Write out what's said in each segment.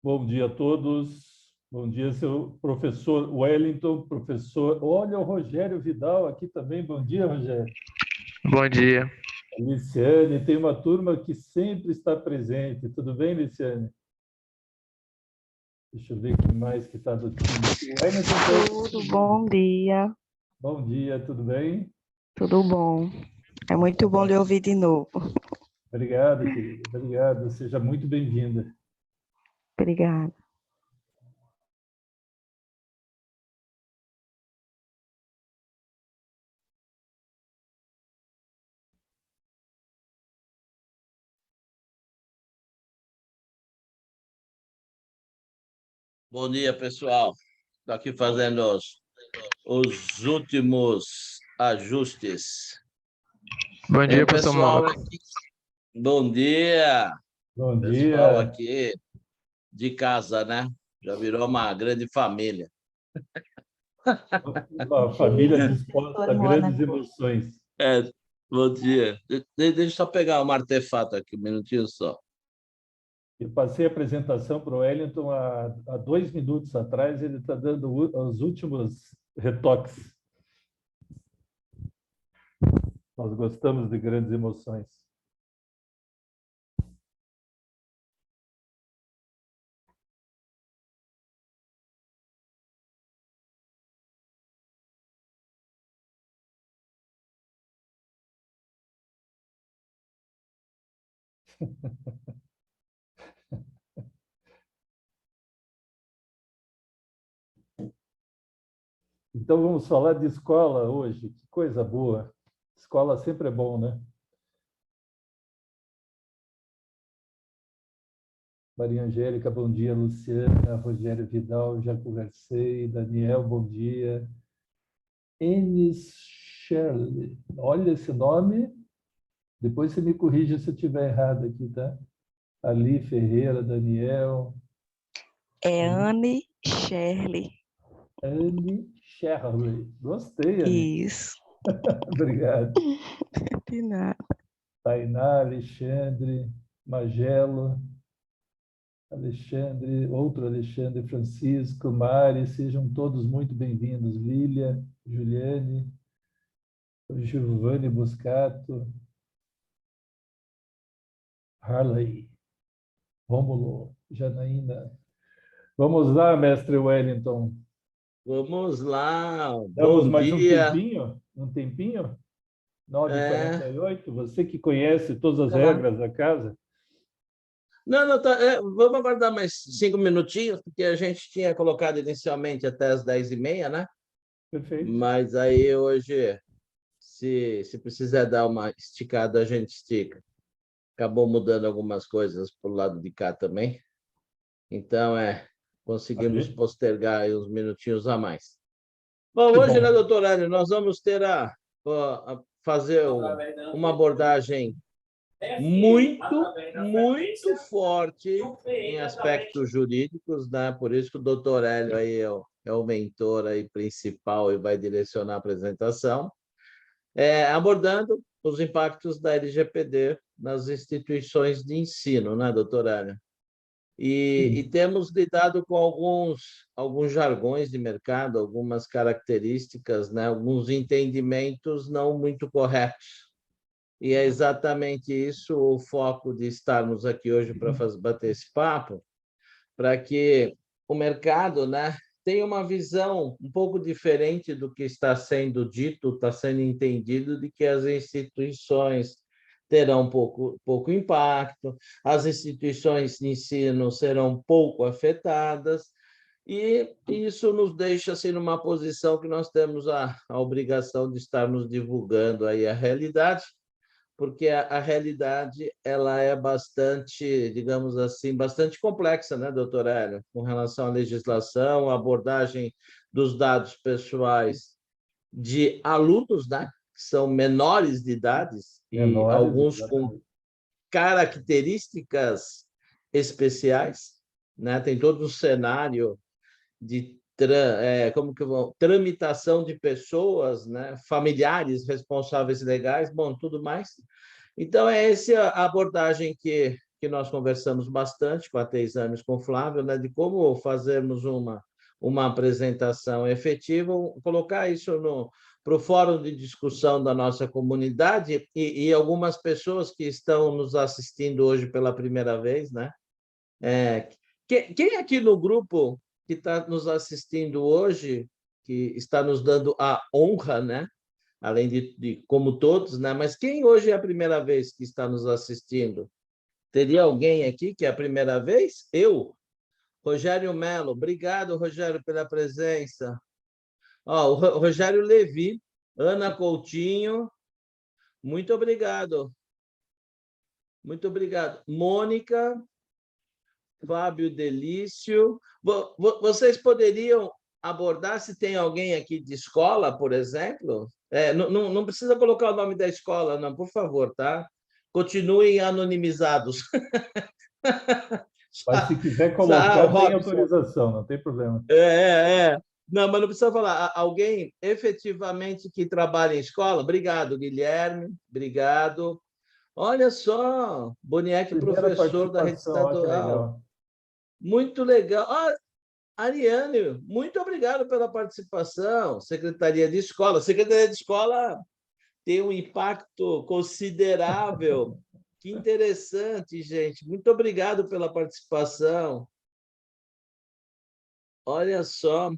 Bom dia a todos. Bom dia, seu professor Wellington, professor. Olha o Rogério Vidal aqui também. Bom dia, Rogério. Bom dia. Liciane, tem uma turma que sempre está presente. Tudo bem, Liciane? Deixa eu ver quem mais que está do time. Tudo, bom dia. Bom dia, tudo bem? Tudo bom. É muito bom lhe ouvir de novo. Obrigado, querida. Obrigado. Seja muito bem-vinda. Obrigada. Bom dia, pessoal. Estou aqui fazendo os últimos ajustes. Bom dia, professor pessoal Marco. aqui. Bom dia. Bom Pessoal dia. aqui de casa, né? Já virou uma grande família. Uma família disposta a grandes emoções. Bom dia. Deixa eu só pegar um artefato aqui, um minutinho só. Eu passei a apresentação para o Wellington há 2 minutos atrás, ele está dando os últimos retoques. Nós gostamos de grandes emoções. Então, vamos falar de escola hoje. Que coisa boa. Escola sempre é bom, né? Maria Angélica, bom dia. Luciana, Rogério Vidal, já conversei. Daniel, bom dia. Enis Shirley. Olha esse nome. Depois você me corrige se eu estiver errado aqui, tá? Ali Ferreira, Daniel. É Anne Shirley. Anne Shirley. Gostei, Anne. Isso. Obrigado. De nada. Tainá, Alexandre, Magelo, Alexandre, outro Alexandre, Francisco, Mari, sejam todos muito bem-vindos. Lília, Juliane, Giovanni Buscato, Harley, Rômulo, Janaína. Vamos lá, mestre Wellington. Vamos lá. Damos Bom mais dia. um tempinho? 9h48, você que conhece todas as Tá lá. regras da casa. Não, tá, vamos aguardar mais 5 minutinhos, porque a gente tinha colocado inicialmente até as 10h30, né? Perfeito. Mas aí hoje, se precisar dar uma esticada, a gente estica. Acabou mudando algumas coisas para o lado de cá também. Então, conseguimos postergar aí uns minutinhos a mais. Bom, hoje, né, doutor Hélio, nós vamos ter a fazer uma abordagem muito forte em aspectos jurídicos, né? Por isso que o doutor Hélio aí é o mentor aí principal e vai direcionar a apresentação, abordando os impactos da LGPD nas instituições de ensino, né, doutor Hélio? E temos lidado com alguns jargões de mercado, algumas características, né, alguns entendimentos não muito corretos. E é exatamente isso o foco de estarmos aqui hoje para bater esse papo, para que o mercado, né, tenha uma visão um pouco diferente do que está sendo dito, está sendo entendido, de que as instituições terão pouco impacto, as instituições de ensino serão pouco afetadas, e isso nos deixa assim, numa posição que nós temos a obrigação de estarmos divulgando aí a realidade, porque a realidade ela é bastante, digamos assim, bastante complexa, né, doutor Hélio, com relação à legislação, à abordagem dos dados pessoais de alunos, né, que são menores de idades, e alguns com características especiais, né? Tem todo um cenário de tramitação de pessoas, né? Familiares, responsáveis legais, bom, tudo mais. Então, é essa a abordagem que que nós conversamos bastante com a Exames com o Flávio, né, de como fazermos uma apresentação efetiva, colocar isso para o fórum de discussão da nossa comunidade e algumas pessoas que estão nos assistindo hoje pela primeira vez, né? Quem aqui no grupo que está nos assistindo hoje, que está nos dando a honra, né? Além de como todos, né? Mas quem hoje é a primeira vez que está nos assistindo? Teria alguém aqui que é a primeira vez? Eu, Rogério Melo. Obrigado, Rogério, pela presença. O Rogério Levi, Ana Coutinho, muito obrigado. Muito obrigado. Mônica, Fábio Delício. Vocês poderiam abordar se tem alguém aqui de escola, por exemplo? Não precisa colocar o nome da escola, não, por favor, tá? Continuem anonimizados. Mas se quiser colocar, tem Robson. autorização, não tem problema. Não, mas não precisa falar. Alguém efetivamente que trabalha em escola? Obrigado, Guilherme. Obrigado. Olha só, Boniek, professor da rede estadual. Muito legal. Ariane, muito obrigado pela participação. Secretaria de Escola. Secretaria de Escola tem um impacto considerável. Que interessante, gente. Muito obrigado pela participação. Olha só.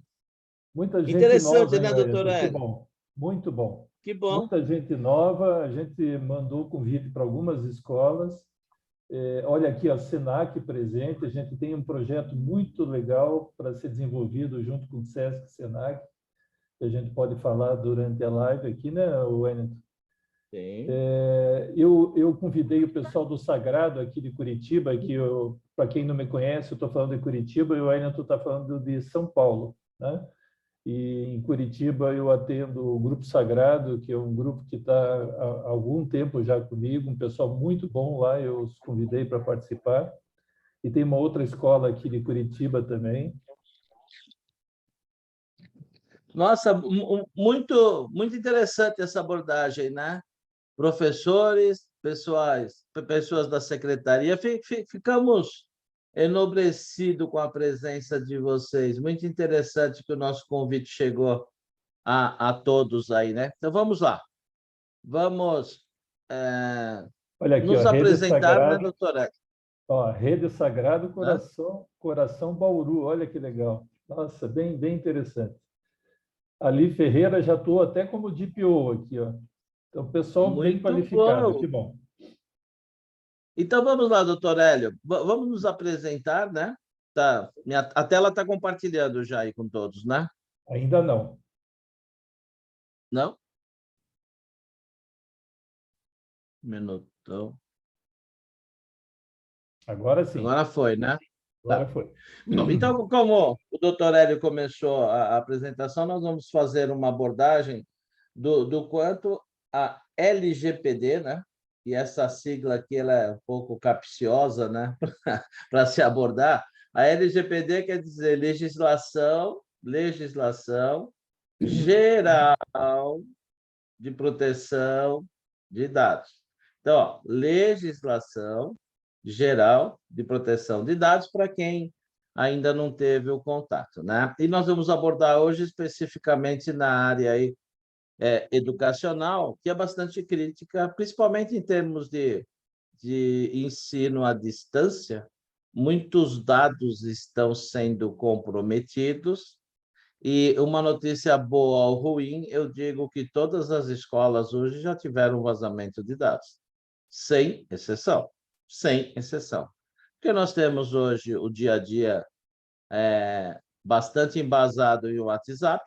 Muita gente interessante, nova, né, doutora? Que bom, muito bom. Que bom. Muita gente nova, a gente mandou convite para algumas escolas. Olha aqui a Senac presente, a gente tem um projeto muito legal para ser desenvolvido junto com o SESC e Senac, que a gente pode falar durante a live aqui, né, Wellington? Sim. Eu convidei o pessoal do Sagrado aqui de Curitiba, que para quem não me conhece, eu estou falando de Curitiba e o Wellington está falando de São Paulo, né? E em Curitiba eu atendo o Grupo Sagrado, que é um grupo que está há algum tempo já comigo, um pessoal muito bom lá, eu os convidei para participar. E tem uma outra escola aqui de Curitiba também. Nossa, muito interessante essa abordagem, né? Professores, pessoas da secretaria, ficamos enobrecidos com a presença de vocês. Muito interessante que o nosso convite chegou a todos aí, né? Então, vamos lá. Vamos Olha aqui, nos apresentar, né, doutora? Rede Sagrado Coração Bauru, olha que legal. Nossa, bem interessante. Ali Ferreira já estou até como DPO aqui, ó. Então, pessoal muito bem qualificado, que bom. Então, vamos lá, doutor Hélio. Vamos nos apresentar, né? Tá. A tela está compartilhando já aí com todos, né? Ainda não. Não? Um minuto. Agora sim. Agora foi, né? Agora foi. Então, como o doutor Hélio começou a apresentação, nós vamos fazer uma abordagem do quanto a LGPD, né? E essa sigla aqui ela é um pouco capciosa, né? Para se abordar. A LGPD quer dizer legislação geral de proteção de dados. Então, legislação geral de proteção de dados para quem ainda não teve o contato, né? E nós vamos abordar hoje especificamente na área aí, educacional, que é bastante crítica, principalmente em termos de ensino à distância. Muitos dados estão sendo comprometidos e uma notícia boa ou ruim, eu digo que todas as escolas hoje já tiveram vazamento de dados, sem exceção. Sem exceção. Porque nós temos hoje o dia a dia bastante embasado em WhatsApp,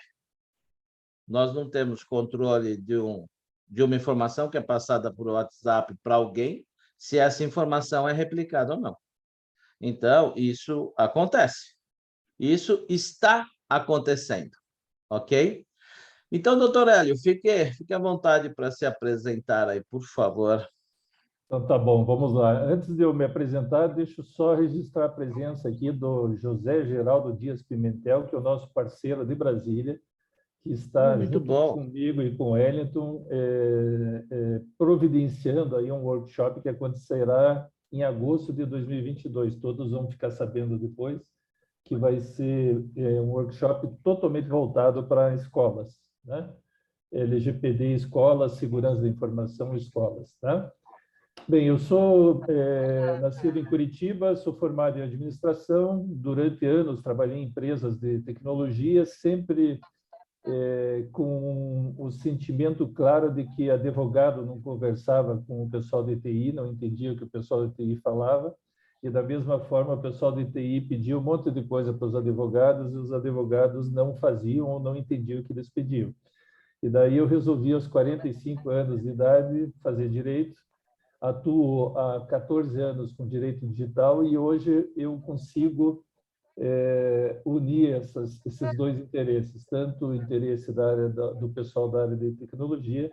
nós não temos controle de uma informação que é passada por WhatsApp para alguém, se essa informação é replicada ou não. Então, isso acontece. Isso está acontecendo, ok? Então, doutor Hélio, fique à vontade para se apresentar aí, por favor. Então, tá bom, vamos lá. Antes de eu me apresentar, deixa eu só registrar a presença aqui do José Geraldo Dias Pimentel, que é o nosso parceiro de Brasília, que está junto comigo e com o Wellington, providenciando aí um workshop que acontecerá em agosto de 2022. Todos vão ficar sabendo depois que vai ser um workshop totalmente voltado para escolas, né? LGPD escolas, segurança da informação escolas, tá? Bem, eu sou nascido em Curitiba, sou formado em administração, durante anos trabalhei em empresas de tecnologia, sempre com o sentimento claro de que advogado não conversava com o pessoal de TI, não entendia o que o pessoal de TI falava, e da mesma forma o pessoal de TI pedia um monte de coisa para os advogados e os advogados não faziam ou não entendiam o que eles pediam. E daí eu resolvi, aos 45 anos de idade, fazer direito. Atuo há 14 anos com direito digital e hoje eu consigo unir esses dois interesses, tanto o interesse da área do pessoal da área de tecnologia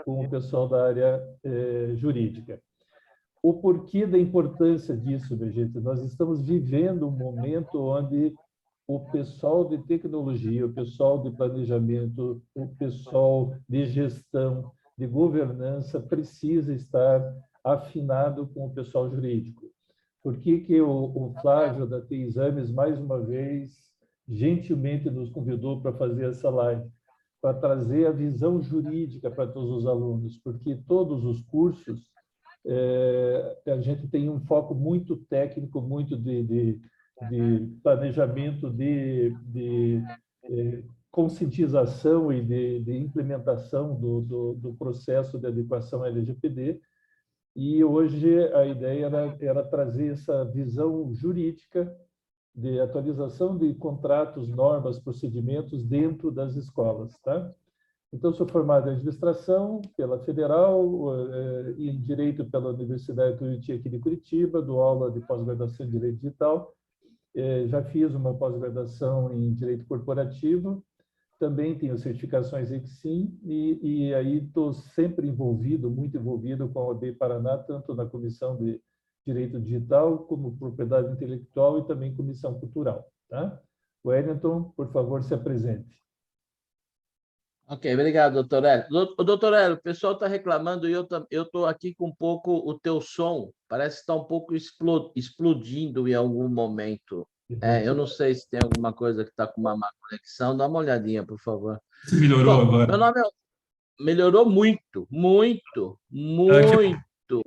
com o pessoal da área jurídica. O porquê da importância disso, minha gente? Nós estamos vivendo um momento onde o pessoal de tecnologia, o pessoal de planejamento, o pessoal de gestão, de governança, precisa estar afinado com o pessoal jurídico. Por que o Flávio da T-Exames, mais uma vez, gentilmente nos convidou para fazer essa live? Para trazer a visão jurídica para todos os alunos, porque todos os cursos, a gente tem um foco muito técnico, muito de planejamento, de conscientização e de implementação do processo de adequação LGPD. E hoje a ideia era trazer essa visão jurídica de atualização de contratos, normas, procedimentos dentro das escolas, tá? Então, sou formado em administração pela Federal e em Direito pela Universidade Tuiuti aqui de Curitiba, dou aula de pós-graduação em Direito Digital. Já fiz uma pós-graduação em Direito Corporativo, também tenho certificações EXIM e aí estou sempre envolvido, muito envolvido com a OAB Paraná, tanto na Comissão de Direito Digital, como Propriedade Intelectual e também Comissão Cultural, tá? Wellington, por favor, se apresente. Ok, obrigado, doutor Hélio. Doutor Hélio, o pessoal está reclamando e eu estou aqui com um pouco o teu som, parece que está um pouco explodindo em algum momento. Eu não sei se tem alguma coisa que está com uma má conexão, dá uma olhadinha, por favor. Se melhorou agora? Meu nome melhorou muito, muito, muito.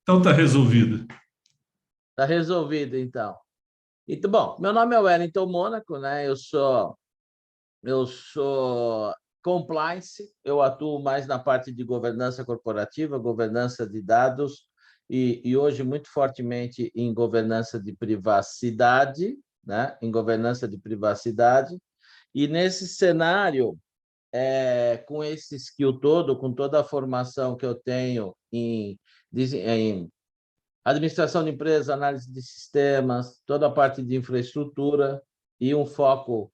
Então está resolvido. Está resolvido, então. Então, bom, meu nome é Wellington Mônaco, né? Eu sou compliance, eu atuo mais na parte de governança corporativa, governança de dados e hoje muito fortemente em governança de privacidade, né? Em governança de privacidade. E nesse cenário, com esse skill todo, com toda a formação que eu tenho em administração de empresas, análise de sistemas, toda a parte de infraestrutura e um foco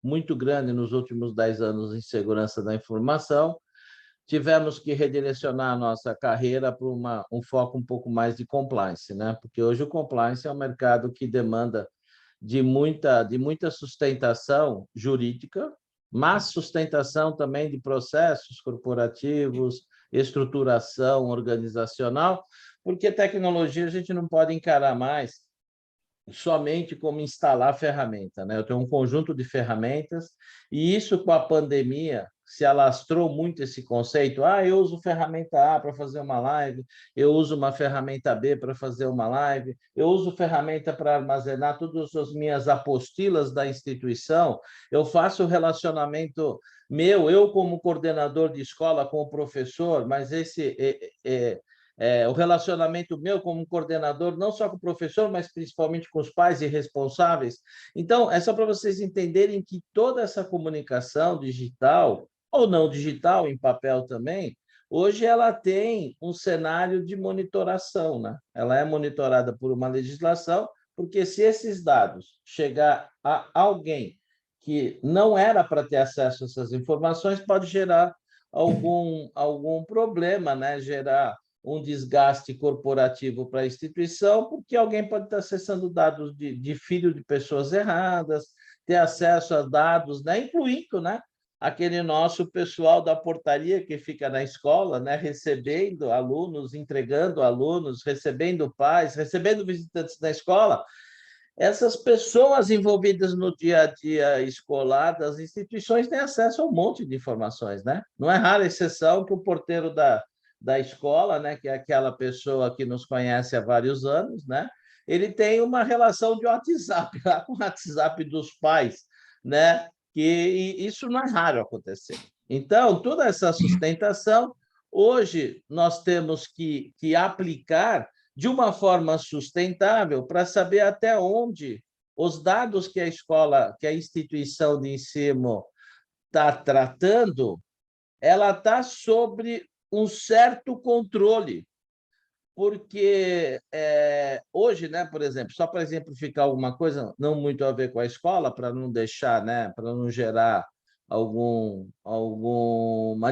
muito grande nos últimos 10 anos em segurança da informação, tivemos que redirecionar a nossa carreira para um foco um pouco mais de compliance, né? Porque hoje o compliance é um mercado que demanda de muita sustentação jurídica, mas sustentação também de processos corporativos, estruturação organizacional, porque tecnologia a gente não pode encarar mais somente como instalar ferramenta, né? Eu tenho um conjunto de ferramentas e isso com a pandemia se alastrou muito esse conceito. Eu uso ferramenta A para fazer uma live, eu uso uma ferramenta B para fazer uma live, eu uso ferramenta para armazenar todas as minhas apostilas da instituição, eu faço relacionamento eu como coordenador de escola com o professor, mas o relacionamento meu como coordenador, não só com o professor, mas principalmente com os pais e responsáveis. Então, é só para vocês entenderem que toda essa comunicação digital, ou não digital, em papel também, hoje ela tem um cenário de monitoração, né? Ela é monitorada por uma legislação, porque se esses dados chegar a alguém que não era para ter acesso a essas informações, pode gerar algum problema, né? Gerar um desgaste corporativo para a instituição, porque alguém pode estar acessando dados de filho de pessoas erradas, ter acesso a dados, né? Incluindo, né? aquele nosso pessoal da portaria que fica na escola, né, recebendo alunos, entregando alunos, recebendo pais, recebendo visitantes na escola. Essas pessoas envolvidas no dia a dia escolar das instituições têm acesso a um monte de informações, né? Não é rara exceção que o porteiro da escola, né, que é aquela pessoa que nos conhece há vários anos, né, ele tem uma relação de WhatsApp lá com o WhatsApp dos pais, né? Que isso não é raro acontecer. Então, toda essa sustentação, hoje nós temos que aplicar de uma forma sustentável para saber até onde os dados que a escola, que a instituição de ensino está tratando, ela está sobre um certo controle. Porque hoje, né, por exemplo, só para exemplificar alguma coisa, não muito a ver com a escola, para não deixar, né, para não gerar alguma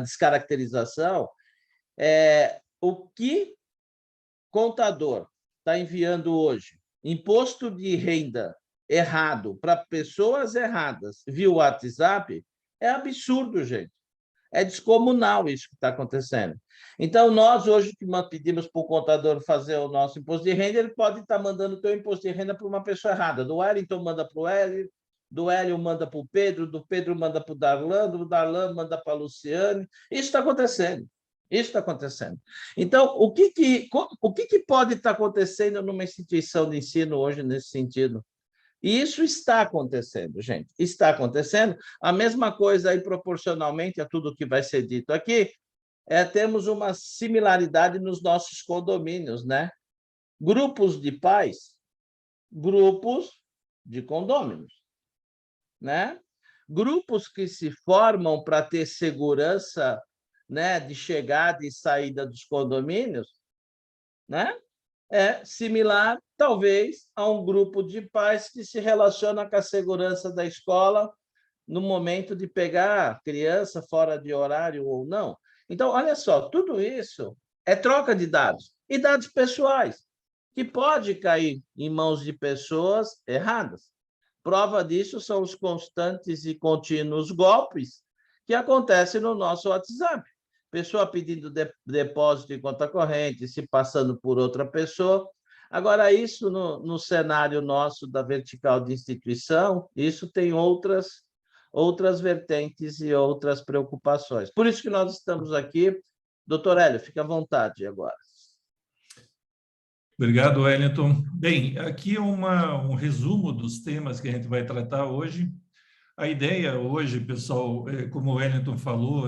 descaracterização, o que contador está enviando hoje imposto de renda errado para pessoas erradas via WhatsApp é absurdo, gente. É descomunal isso que está acontecendo. Então, nós hoje que pedimos para o contador fazer o nosso imposto de renda, ele pode estar mandando o seu imposto de renda para uma pessoa errada. Do Wellington manda para o Hélio, do Hélio manda para o Pedro, do Pedro manda para o Darlan, do Darlan manda para a Luciane. Isso está acontecendo. Isso está acontecendo. Então, o que pode estar acontecendo numa instituição de ensino hoje nesse sentido? E isso está acontecendo, gente. Está acontecendo. A mesma coisa aí, proporcionalmente a tudo que vai ser dito aqui, temos uma similaridade nos nossos condomínios, né? Grupos de pais, grupos de condôminos, né? Grupos que se formam para ter segurança, né, de chegada e saída dos condomínios, né? É similar, talvez, a um grupo de pais que se relaciona com a segurança da escola no momento de pegar a criança fora de horário ou não. Então, olha só, tudo isso é troca de dados, e dados pessoais, que pode cair em mãos de pessoas erradas. Prova disso são os constantes e contínuos golpes que acontecem no nosso WhatsApp. Pessoa pedindo depósito em conta corrente, se passando por outra pessoa. Agora, isso no cenário nosso da vertical de instituição, isso tem outras vertentes e outras preocupações. Por isso que nós estamos aqui. Doutor Hélio, fique à vontade agora. Obrigado, Wellington. Bem, aqui é um resumo dos temas que a gente vai tratar hoje. A ideia hoje, pessoal, como o Wellington falou,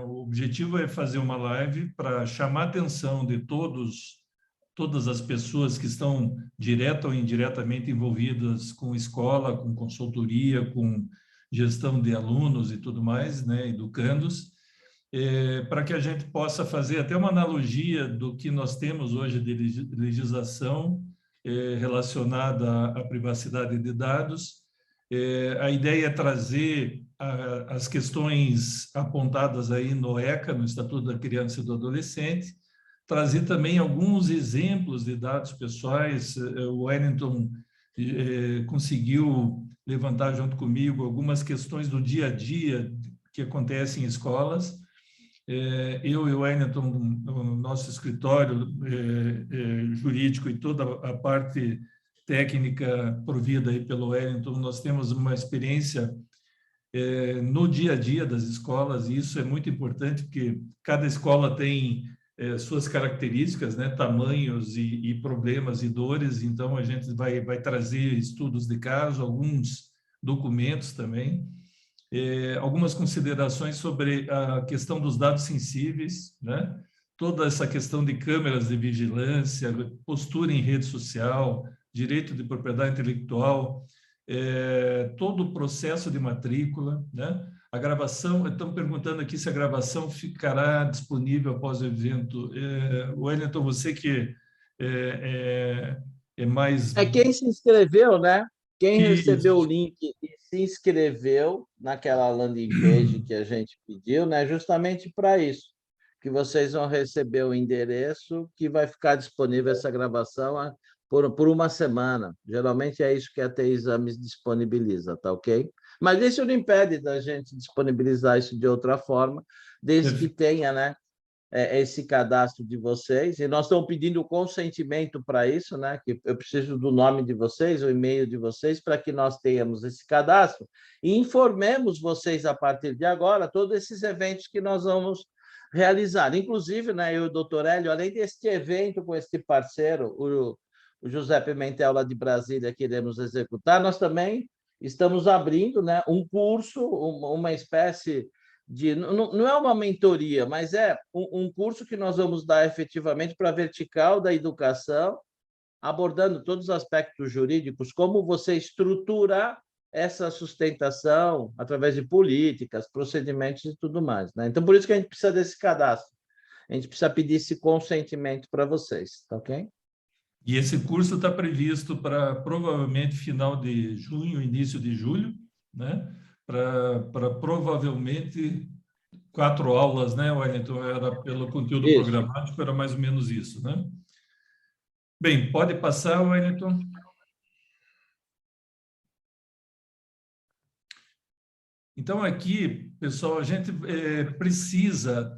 o objetivo é fazer uma live para chamar a atenção de todas as pessoas que estão direta ou indiretamente envolvidas com escola, com consultoria, com gestão de alunos e tudo mais, né, educandos, para que a gente possa fazer até uma analogia do que nós temos hoje de legislação relacionada à privacidade de dados. A ideia é trazer as questões apontadas aí no ECA, no Estatuto da Criança e do Adolescente, trazer também alguns exemplos de dados pessoais. O Wellington conseguiu levantar junto comigo algumas questões do dia a dia que acontecem em escolas. Eu e o Wellington, no nosso escritório jurídico e toda a parte técnica provida aí pelo Wellington, nós temos uma experiência no dia a dia das escolas, e isso é muito importante, porque cada escola tem suas características, né, tamanhos e problemas e dores, então a gente vai trazer estudos de caso, alguns documentos também, algumas considerações sobre a questão dos dados sensíveis, né, toda essa questão de câmeras de vigilância, postura em rede social, direito de propriedade intelectual, todo o processo de matrícula, né? A gravação, estão perguntando aqui se a gravação ficará disponível após o evento. Wellington, você que é mais... Quem se inscreveu, né? Quem Isso. recebeu o link e se inscreveu naquela landing page que a gente pediu, né? Justamente para isso, que vocês vão receber o endereço que vai ficar disponível essa gravação por uma semana. Geralmente é isso que a TI Exames disponibiliza, tá ok? Mas isso não impede da gente disponibilizar isso de outra forma, desde que tenha, né, esse cadastro de vocês. E nós estamos pedindo consentimento para isso, né, que eu preciso do nome de vocês, o e-mail de vocês, para que nós tenhamos esse cadastro e informemos vocês, a partir de agora, todos esses eventos que nós vamos realizar. Inclusive, né, eu e o doutor Hélio, além deste evento com este parceiro, o José Pimentel, lá de Brasília, que iremos executar, nós também estamos abrindo, né, um curso, uma espécie de... Não é uma mentoria, mas é um curso que nós vamos dar efetivamente para a vertical da educação, abordando todos os aspectos jurídicos, como você estruturar essa sustentação através de políticas, procedimentos e tudo mais, né? Então, por isso que a gente precisa desse cadastro. A gente precisa pedir esse consentimento para vocês, tá ok? E esse curso está previsto para provavelmente final de junho, início de julho, né? Para provavelmente 4 aulas, né, Wellington? Era pelo conteúdo Isso. programático, era mais ou menos isso, né? Bem, pode passar, Wellington. Então, aqui, pessoal, a gente precisa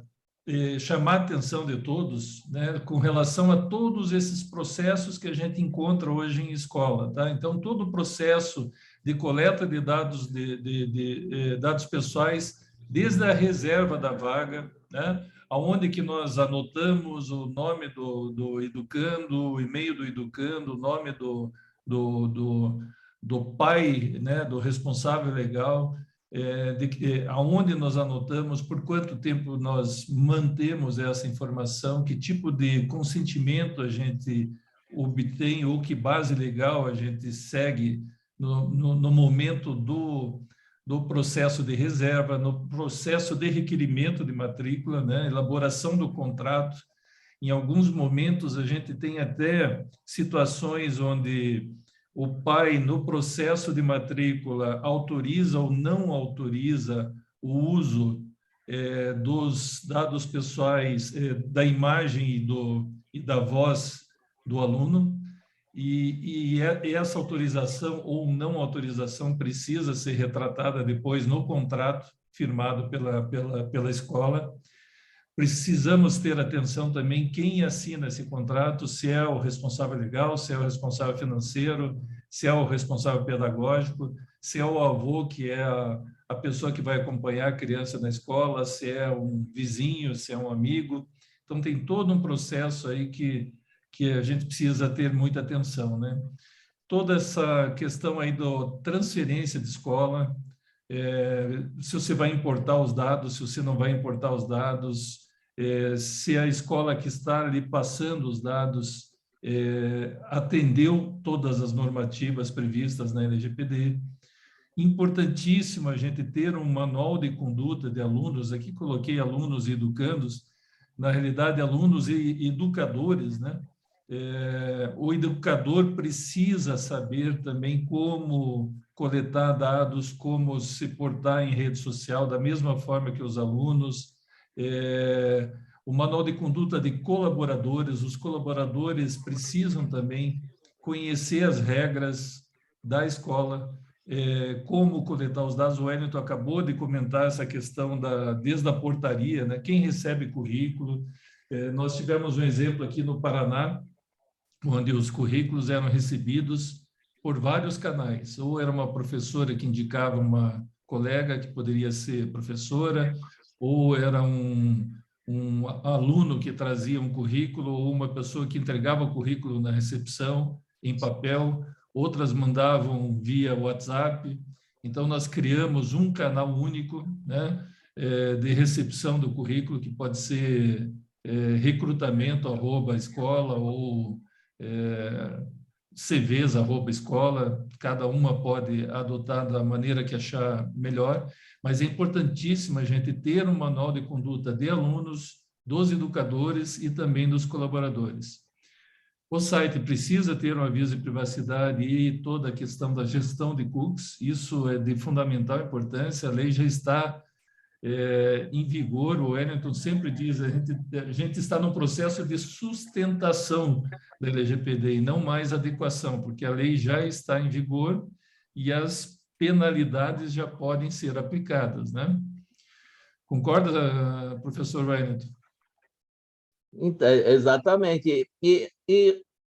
chamar a atenção de todos, né, com relação a todos esses processos que a gente encontra hoje em escola, tá? Então, todo o processo de coleta de dados, dados pessoais, desde a reserva da vaga, né, aonde que nós anotamos o nome do educando, o e-mail do educando, o nome do pai, né, do responsável legal, aonde nós anotamos, por quanto tempo nós mantemos essa informação, que tipo de consentimento a gente obtém ou que base legal a gente segue no momento do processo de reserva, no processo de requerimento de matrícula, né, elaboração do contrato. Em alguns momentos, a gente tem até situações onde o pai, no processo de matrícula, autoriza ou não autoriza o uso dos dados pessoais, da imagem e da voz do aluno, e essa autorização ou não autorização precisa ser retratada depois no contrato firmado pela escola. Precisamos ter atenção também quem assina esse contrato, se é o responsável legal, se é o responsável financeiro, se é o responsável pedagógico, se é o avô, que é a pessoa que vai acompanhar a criança na escola, se é um vizinho, se é um amigo. Então, tem todo um processo aí que a gente precisa ter muita atenção, né? Toda essa questão aí da transferência de escola, se você vai importar os dados, se você não vai importar os dados, se a escola que está ali passando os dados atendeu todas as normativas previstas na LGPD. Importantíssimo a gente ter um manual de conduta de alunos, aqui coloquei alunos e educandos, na realidade alunos e educadores, né? O educador precisa saber também como coletar dados, como se portar em rede social, da mesma forma que os alunos. O manual de conduta de colaboradores, os colaboradores precisam também conhecer as regras da escola, como coletar os dados. O Wellington acabou de comentar essa questão desde a portaria, né? Quem recebe currículo. Nós tivemos um exemplo aqui no Paraná, onde os currículos eram recebidos por vários canais. Ou era uma professora que indicava uma colega que poderia ser professora, ou era um aluno que trazia um currículo, ou uma pessoa que entregava o currículo na recepção, em papel, outras mandavam via WhatsApp. Então, nós criamos um canal único, né, de recepção do currículo, que pode ser recrutamento@escola ou cvs@escola, cada uma pode adotar da maneira que achar melhor, mas é importantíssimo a gente ter um manual de conduta de alunos, dos educadores e também dos colaboradores. O site precisa ter um aviso de privacidade e toda a questão da gestão de cookies, isso é de fundamental importância, a lei já está em vigor. O Wellington sempre diz, a gente está no processo de sustentação da LGPD e não mais adequação, porque a lei já está em vigor e as penalidades já podem ser aplicadas, né? Concorda, professor Wellington? Exatamente. E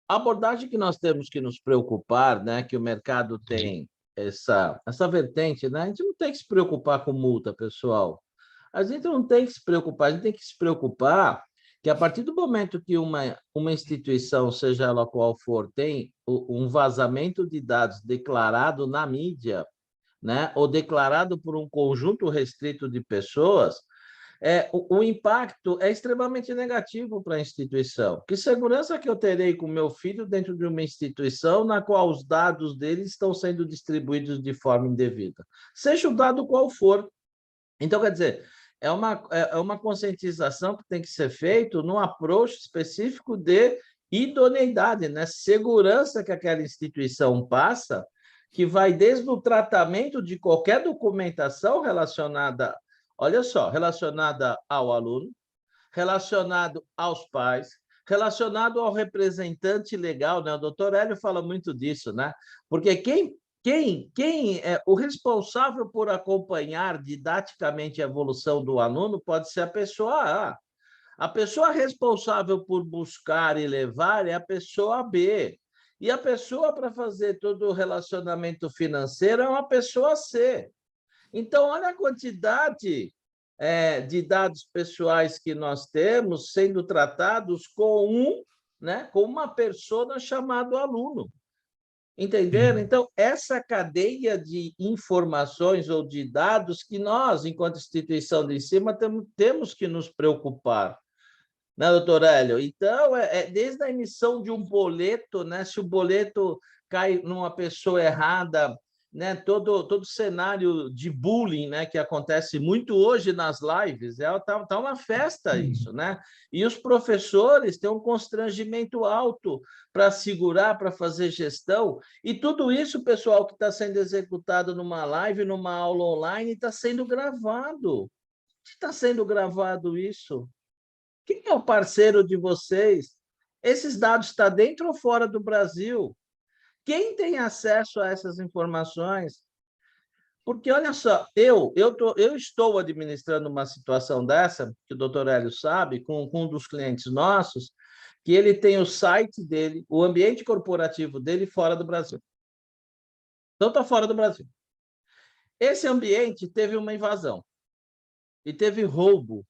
a abordagem que nós temos que nos preocupar, né, que o mercado tem essa vertente, né? A gente não tem que se preocupar com multa, pessoal. A gente não tem que se preocupar, a gente tem que se preocupar que, a partir do momento que uma instituição, seja ela qual for, tem um vazamento de dados declarado na mídia, né, ou declarado por um conjunto restrito de pessoas, o impacto é extremamente negativo para a instituição. Que segurança que eu terei com meu filho dentro de uma instituição na qual os dados dele estão sendo distribuídos de forma indevida? Seja o dado qual for. Então, quer dizer, é uma conscientização que tem que ser feita no approach específico de idoneidade, né? Segurança que aquela instituição passa, que vai desde o tratamento de qualquer documentação relacionada, olha só, relacionada ao aluno, relacionado aos pais, relacionado ao representante legal, né? O doutor Hélio fala muito disso, né? Porque quem é o responsável por acompanhar didaticamente a evolução do aluno pode ser a pessoa A. A pessoa responsável por buscar e levar é a pessoa B. E a pessoa para fazer todo o relacionamento financeiro é uma pessoa C. Então, olha a quantidade de dados pessoais que nós temos sendo tratados com uma pessoa chamada aluno. Entenderam? Então, essa cadeia de informações ou de dados que nós, enquanto instituição de ensino, temos que nos preocupar. Né, doutor Hélio? Então, desde a emissão de um boleto, né, se o boleto cai numa pessoa errada, né, todo cenário de bullying, né, que acontece muito hoje nas lives, tá uma festa isso, né? E os professores têm um constrangimento alto para segurar, para fazer gestão, e tudo isso, pessoal, que está sendo executado numa live, numa aula online, está sendo gravado. Está sendo gravado isso? Quem é o parceiro de vocês? Esses dados estão dentro ou fora do Brasil? Quem tem acesso a essas informações? Porque, olha só, eu estou administrando uma situação dessa, que o doutor Hélio sabe, com um dos clientes nossos, que ele tem o site dele, o ambiente corporativo dele fora do Brasil. Então, está fora do Brasil. Esse ambiente teve uma invasão e teve roubo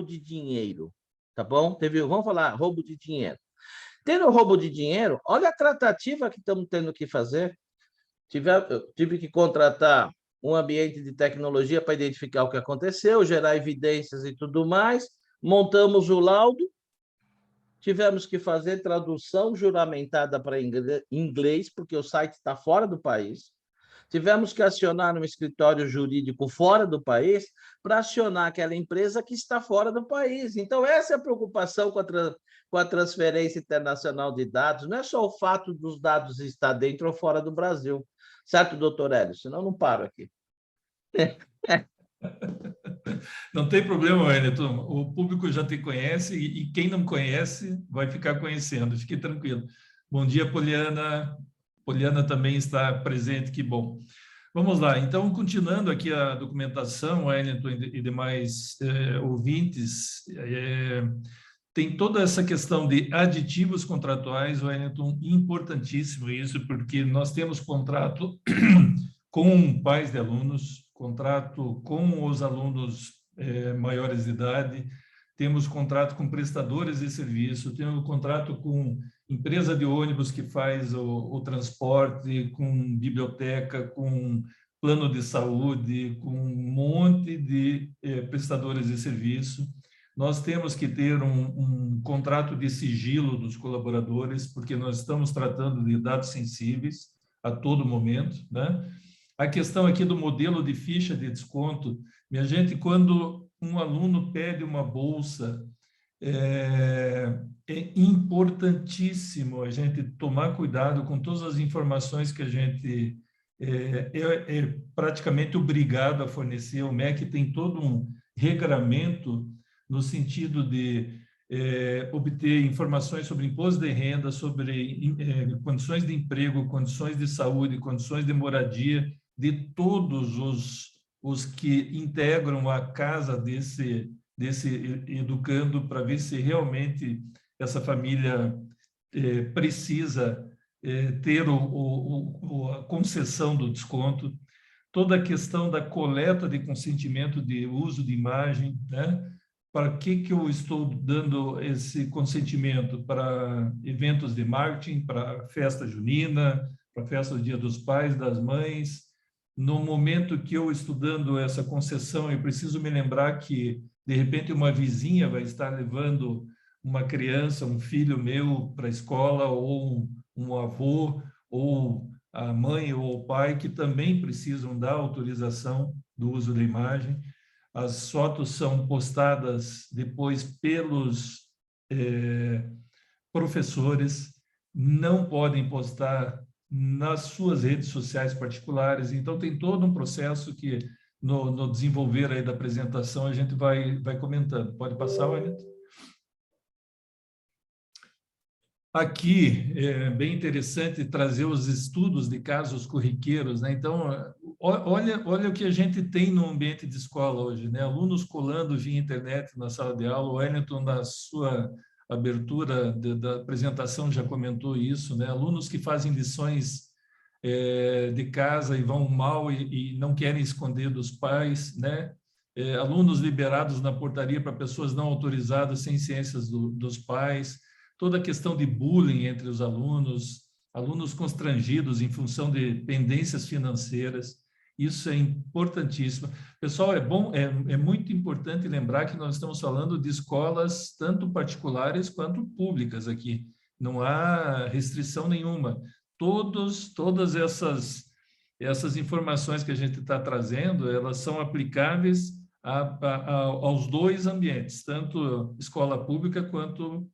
de dinheiro, tá bom? Vamos falar, roubo de dinheiro. Tendo roubo de dinheiro, olha a tratativa que estamos tendo que fazer. Tive que contratar um ambiente de tecnologia para identificar o que aconteceu, gerar evidências e tudo mais. Montamos o laudo, tivemos que fazer tradução juramentada para inglês, porque o site está fora do país. Tivemos que acionar um escritório jurídico fora do país para acionar aquela empresa que está fora do país. Então, essa é a preocupação com a transferência internacional de dados. Não é só o fato dos dados estar dentro ou fora do Brasil. Certo, doutor Hélio? Senão, eu não paro aqui. Não tem problema, Wellington. O público já te conhece e quem não conhece vai ficar conhecendo. Fique tranquilo. Bom dia, Poliana. Poliana também está presente, que bom. Vamos lá, então, continuando aqui a documentação, Wellington e demais ouvintes, tem toda essa questão de aditivos contratuais, Wellington, importantíssimo isso, porque nós temos contrato com pais de alunos, contrato com os alunos maiores de idade, temos contrato com prestadores de serviço, temos contrato com empresa de ônibus que faz o transporte, com biblioteca, com plano de saúde, com um monte de prestadores de serviço. Nós temos que ter um contrato de sigilo dos colaboradores, porque nós estamos tratando de dados sensíveis a todo momento, né? A questão aqui do modelo de ficha de desconto, minha gente, quando um aluno pede uma bolsa, é importantíssimo a gente tomar cuidado com todas as informações que a gente é praticamente obrigado a fornecer. O MEC tem todo um regramento no sentido de obter informações sobre imposto de renda, sobre condições de emprego, condições de saúde, condições de moradia de todos os que integram a casa desse educando, para ver se realmente essa família precisa ter a concessão do desconto, toda a questão da coleta de consentimento de uso de imagem, né? Para que eu estou dando esse consentimento? Para eventos de marketing, para festa junina, para festa do Dia dos Pais, das Mães. No momento que eu estou dando essa concessão, eu preciso me lembrar que, de repente, uma vizinha vai estar levando uma criança, um filho meu para a escola, ou um avô, ou a mãe ou o pai, que também precisam da autorização do uso da imagem. As fotos são postadas depois pelos professores, não podem postar nas suas redes sociais particulares. Então, tem todo um processo que, no desenvolver aí da apresentação, a gente vai comentando. Pode passar, Wellington? Aqui é bem interessante trazer os estudos de casos corriqueiros, né? Então, olha o que a gente tem no ambiente de escola hoje, né? Alunos colando via internet na sala de aula. O Wellington, na sua abertura da apresentação, já comentou isso, né? Alunos que fazem lições de casa e vão mal e não querem esconder dos pais, né? Alunos liberados na portaria para pessoas não autorizadas sem ciências dos pais. Toda a questão de bullying entre os alunos, alunos constrangidos em função de pendências financeiras, isso é importantíssimo. Pessoal, é muito importante lembrar que nós estamos falando de escolas tanto particulares quanto públicas aqui. Não há restrição nenhuma. Todas essas informações que a gente está trazendo, elas são aplicáveis aos dois ambientes, tanto escola pública quanto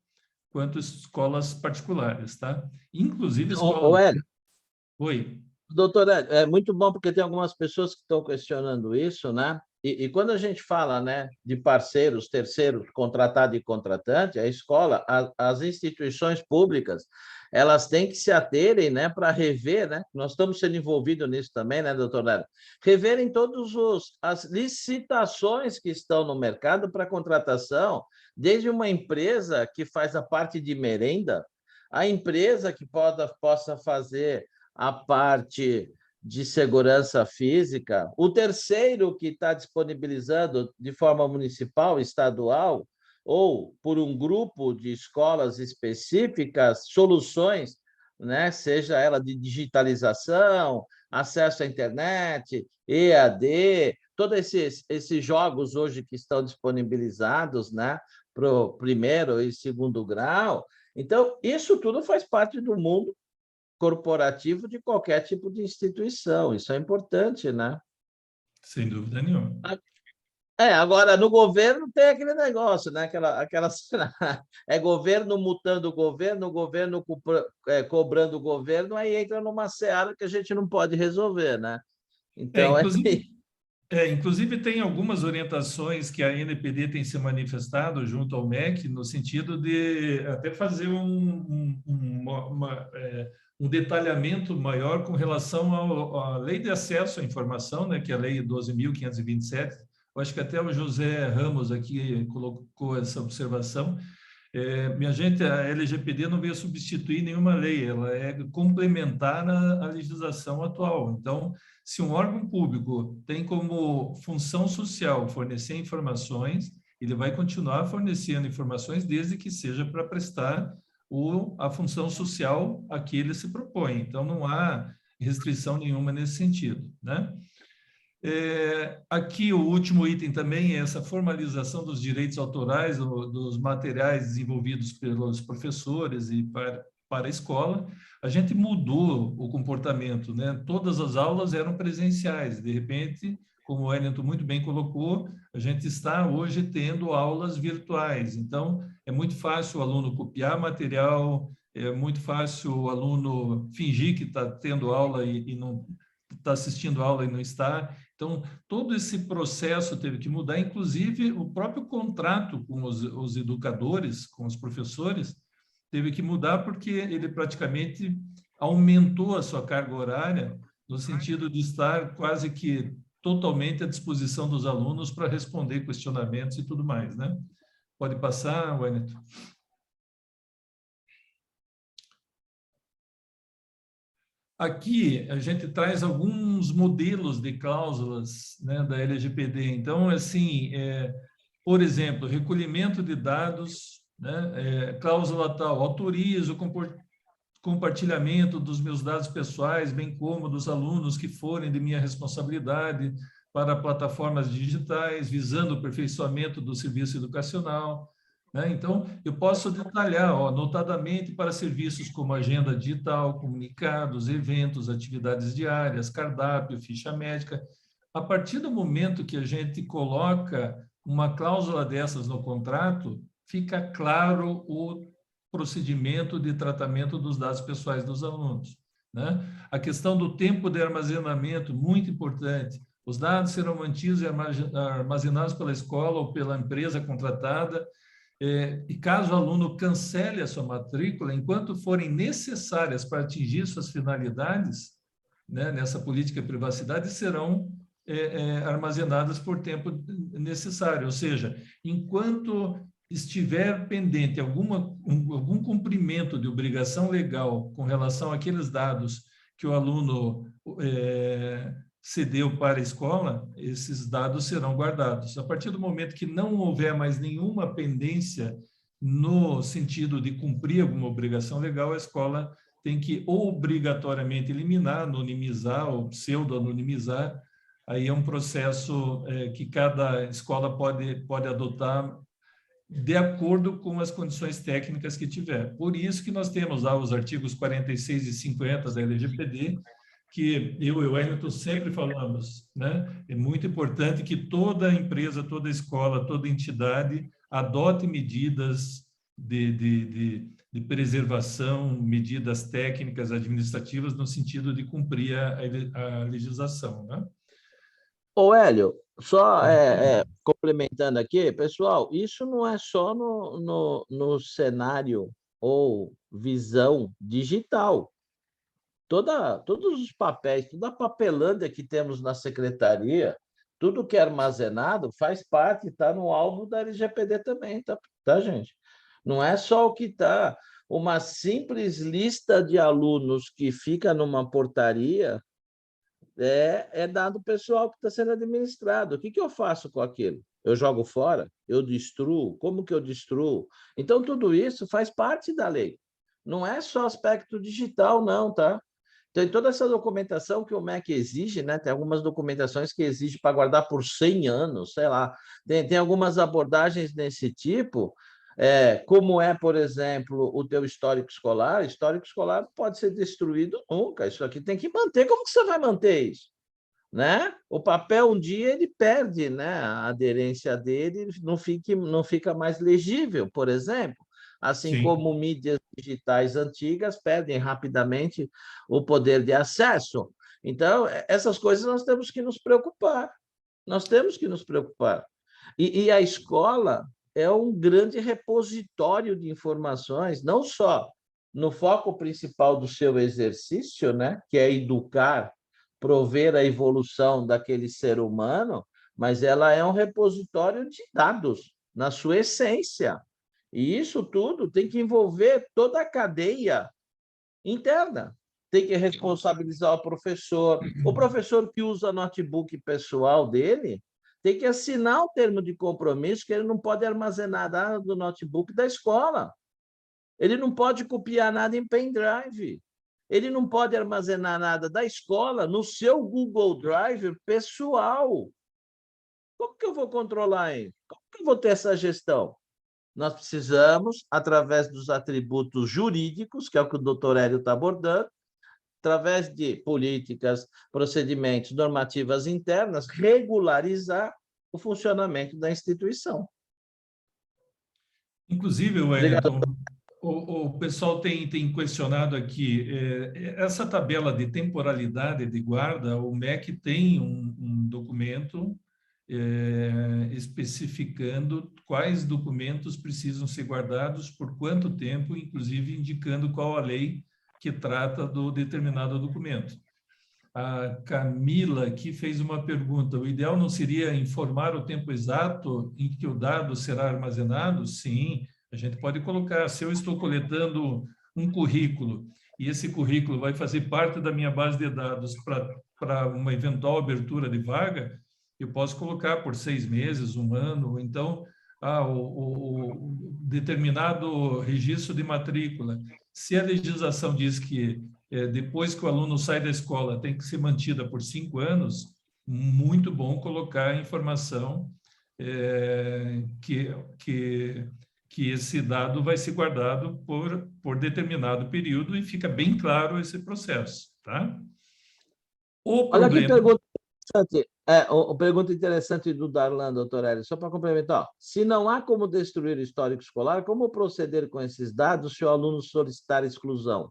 escolas particulares, tá? Inclusive escola... Hélio, Oi. Doutor Hélio, é muito bom porque tem algumas pessoas que estão questionando isso, né? E quando a gente fala, né, de parceiros, terceiros, contratado e contratante, a escola, as instituições públicas, elas têm que se aterem, né, para rever, né? Nós estamos sendo envolvidos nisso também, né, doutor Hélio? Reverem todas as licitações que estão no mercado para contratação, desde uma empresa que faz a parte de merenda, a empresa que possa fazer a parte de segurança física, o terceiro que está disponibilizando de forma municipal, estadual, ou por um grupo de escolas específicas, soluções, né? Seja ela de digitalização, acesso à internet, EAD, todos esses jogos hoje que estão disponibilizados, né, para o primeiro e segundo grau. Então, isso tudo faz parte do mundo corporativo de qualquer tipo de instituição. Isso é importante, né? Sem dúvida nenhuma. Agora, no governo tem aquele negócio, né? É governo mutando o governo cobrando o governo, aí entra numa seara que a gente não pode resolver, né? Então, inclusive, tem algumas orientações que a NPD tem se manifestado junto ao MEC, no sentido de até fazer um detalhamento maior com relação à lei de acesso à informação, né, que é a lei 12.527. Eu acho que até o José Ramos aqui colocou essa observação. Minha gente, a LGPD não veio substituir nenhuma lei, ela é complementar à legislação atual. Então, se um órgão público tem como função social fornecer informações, ele vai continuar fornecendo informações desde que seja para prestar a função social a que ele se propõe. Então, não há restrição nenhuma nesse sentido, né? Aqui o último item também é essa formalização dos direitos autorais dos materiais desenvolvidos pelos professores e para a escola. A gente mudou o comportamento, né? Todas as aulas eram presenciais. De repente, como o Wellington muito bem colocou, a gente está hoje tendo aulas virtuais. Então, é muito fácil o aluno copiar material, é muito fácil o aluno fingir que está tendo aula e não está assistindo aula e não está. Então, todo esse processo teve que mudar, inclusive o próprio contrato com os educadores, com os professores, teve que mudar porque ele praticamente aumentou a sua carga horária no sentido de estar quase que totalmente à disposição dos alunos para responder questionamentos e tudo mais, né? Pode passar, Wellington. Aqui a gente traz alguns modelos de cláusulas, né, da LGPD. Então, assim, por exemplo, recolhimento de dados, né, cláusula tal, autorizo o compartilhamento dos meus dados pessoais, bem como dos alunos que forem de minha responsabilidade para plataformas digitais, visando o aperfeiçoamento do serviço educacional. Né? Então, eu posso detalhar, ó, notadamente para serviços como agenda digital, comunicados, eventos, atividades diárias, cardápio, ficha médica. A partir do momento que a gente coloca uma cláusula dessas no contrato, fica claro o procedimento de tratamento dos dados pessoais dos alunos. Né? A questão do tempo de armazenamento, muito importante. Os dados serão mantidos e armazenados pela escola ou pela empresa contratada, e caso o aluno cancele a sua matrícula, enquanto forem necessárias para atingir suas finalidades, né, nessa política de privacidade, serão armazenadas por tempo necessário. Ou seja, enquanto estiver pendente algum cumprimento de obrigação legal com relação àqueles dados que o aluno cedeu para a escola, esses dados serão guardados. A partir do momento que não houver mais nenhuma pendência no sentido de cumprir alguma obrigação legal, a escola tem que obrigatoriamente eliminar, anonimizar ou pseudo-anonimizar. Aí é um processo que cada escola pode adotar de acordo com as condições técnicas que tiver. Por isso que nós temos lá os artigos 46 e 50 da LGPD, que eu e o Wellington sempre falamos, né? É muito importante que toda empresa, toda escola, toda entidade adote medidas de preservação, medidas técnicas, administrativas, no sentido de cumprir a legislação, né? Ô, Hélio, só complementando aqui, pessoal, isso não é só no cenário ou visão digital. Todos os papéis, toda a papelândia que temos na secretaria, tudo que é armazenado faz parte, está no alvo da LGPD também, tá, gente? Não é só o que está. Uma simples lista de alunos que fica numa portaria é dado pessoal que está sendo administrado. O que eu faço com aquilo? Eu jogo fora? Eu destruo? Como que eu destruo? Então, tudo isso faz parte da lei. Não é só aspecto digital, não, tá? Tem toda essa documentação que o MEC exige, né? Tem algumas documentações que exige para guardar por 100 anos, sei lá. Tem algumas abordagens desse tipo, como por exemplo, o teu histórico escolar não pode ser destruído nunca. Isso aqui tem que manter. Como que você vai manter isso? Né? O papel, um dia, ele perde, né? A aderência dele não fica mais legível, por exemplo. Assim Sim. como mídias digitais antigas perdem rapidamente o poder de acesso. Então, essas coisas nós temos que nos preocupar. Nós temos que nos preocupar. E a escola é um grande repositório de informações, não só no foco principal do seu exercício, né, que é educar, prover a evolução daquele ser humano, mas ela é um repositório de dados, na sua essência. E isso tudo tem que envolver toda a cadeia interna. Tem que responsabilizar o professor que usa notebook pessoal dele, tem que assinar o termo de compromisso que ele não pode armazenar nada do notebook da escola. Ele não pode copiar nada em pendrive. Ele não pode armazenar nada da escola no seu Google Drive pessoal. Como que eu vou controlar isso? Como que eu vou ter essa gestão? Nós precisamos, através dos atributos jurídicos, que é o que o doutor Hélio está abordando, através de políticas, procedimentos, normativas internas, regularizar o funcionamento da instituição. Inclusive, Wellington, o pessoal tem questionado aqui, essa tabela de temporalidade de guarda, o MEC tem um documento especificando quais documentos precisam ser guardados, por quanto tempo, inclusive indicando qual a lei que trata do determinado documento. A Camila aqui fez uma pergunta. O ideal não seria informar o tempo exato em que o dado será armazenado? Sim, a gente pode colocar. Se eu estou coletando um currículo e esse currículo vai fazer parte da minha base de dados para uma eventual abertura de vaga, eu posso colocar por 6 meses, 1 ano, então o determinado registro de matrícula. Se a legislação diz que depois que o aluno sai da escola tem que ser mantida por 5 anos, muito bom colocar a informação que esse dado vai ser guardado por determinado período e fica bem claro esse processo, tá? Olha que pergunta interessante. Uma pergunta interessante do Darlan, doutor Hélio, só para complementar. Ó, se não há como destruir o histórico escolar, como proceder com esses dados se o aluno solicitar exclusão?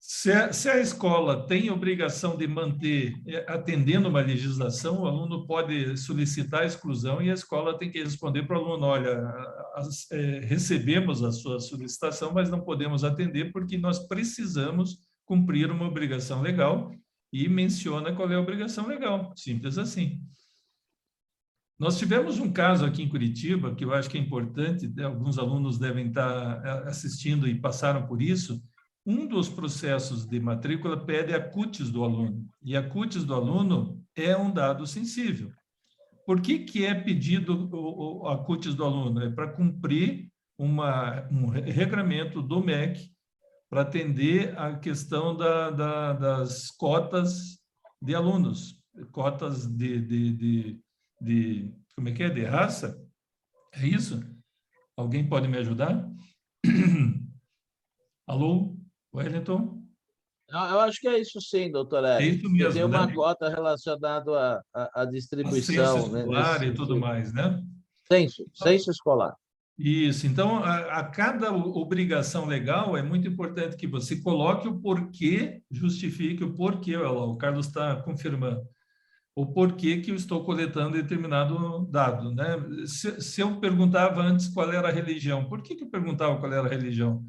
Se a escola tem obrigação de manter, atendendo uma legislação, o aluno pode solicitar a exclusão e a escola tem que responder para o aluno, olha, recebemos a sua solicitação, mas não podemos atender porque nós precisamos cumprir uma obrigação legal, e menciona qual é a obrigação legal, simples assim. Nós tivemos um caso aqui em Curitiba, que eu acho que é importante, alguns alunos devem estar assistindo e passaram por isso. Um dos processos de matrícula pede a CUTIS do aluno, e a CUTIS do aluno é um dado sensível. Por que é pedido a CUTIS do aluno? É para cumprir um regramento do MEC para atender a questão das cotas de alunos, cotas como é que é? De raça? É isso? Alguém pode me ajudar? Alô? Wellington? Eu acho que é isso sim, doutor Hélio. É isso mesmo, tem uma né? cota relacionada à distribuição. Censo escolar e tudo mais, né? Censo escolar. Isso. Então, a cada obrigação legal, é muito importante que você coloque o porquê, justifique o porquê. O Carlos está confirmando. O porquê que eu estou coletando determinado dado, né? Se eu perguntava antes qual era a religião, por que eu perguntava qual era a religião?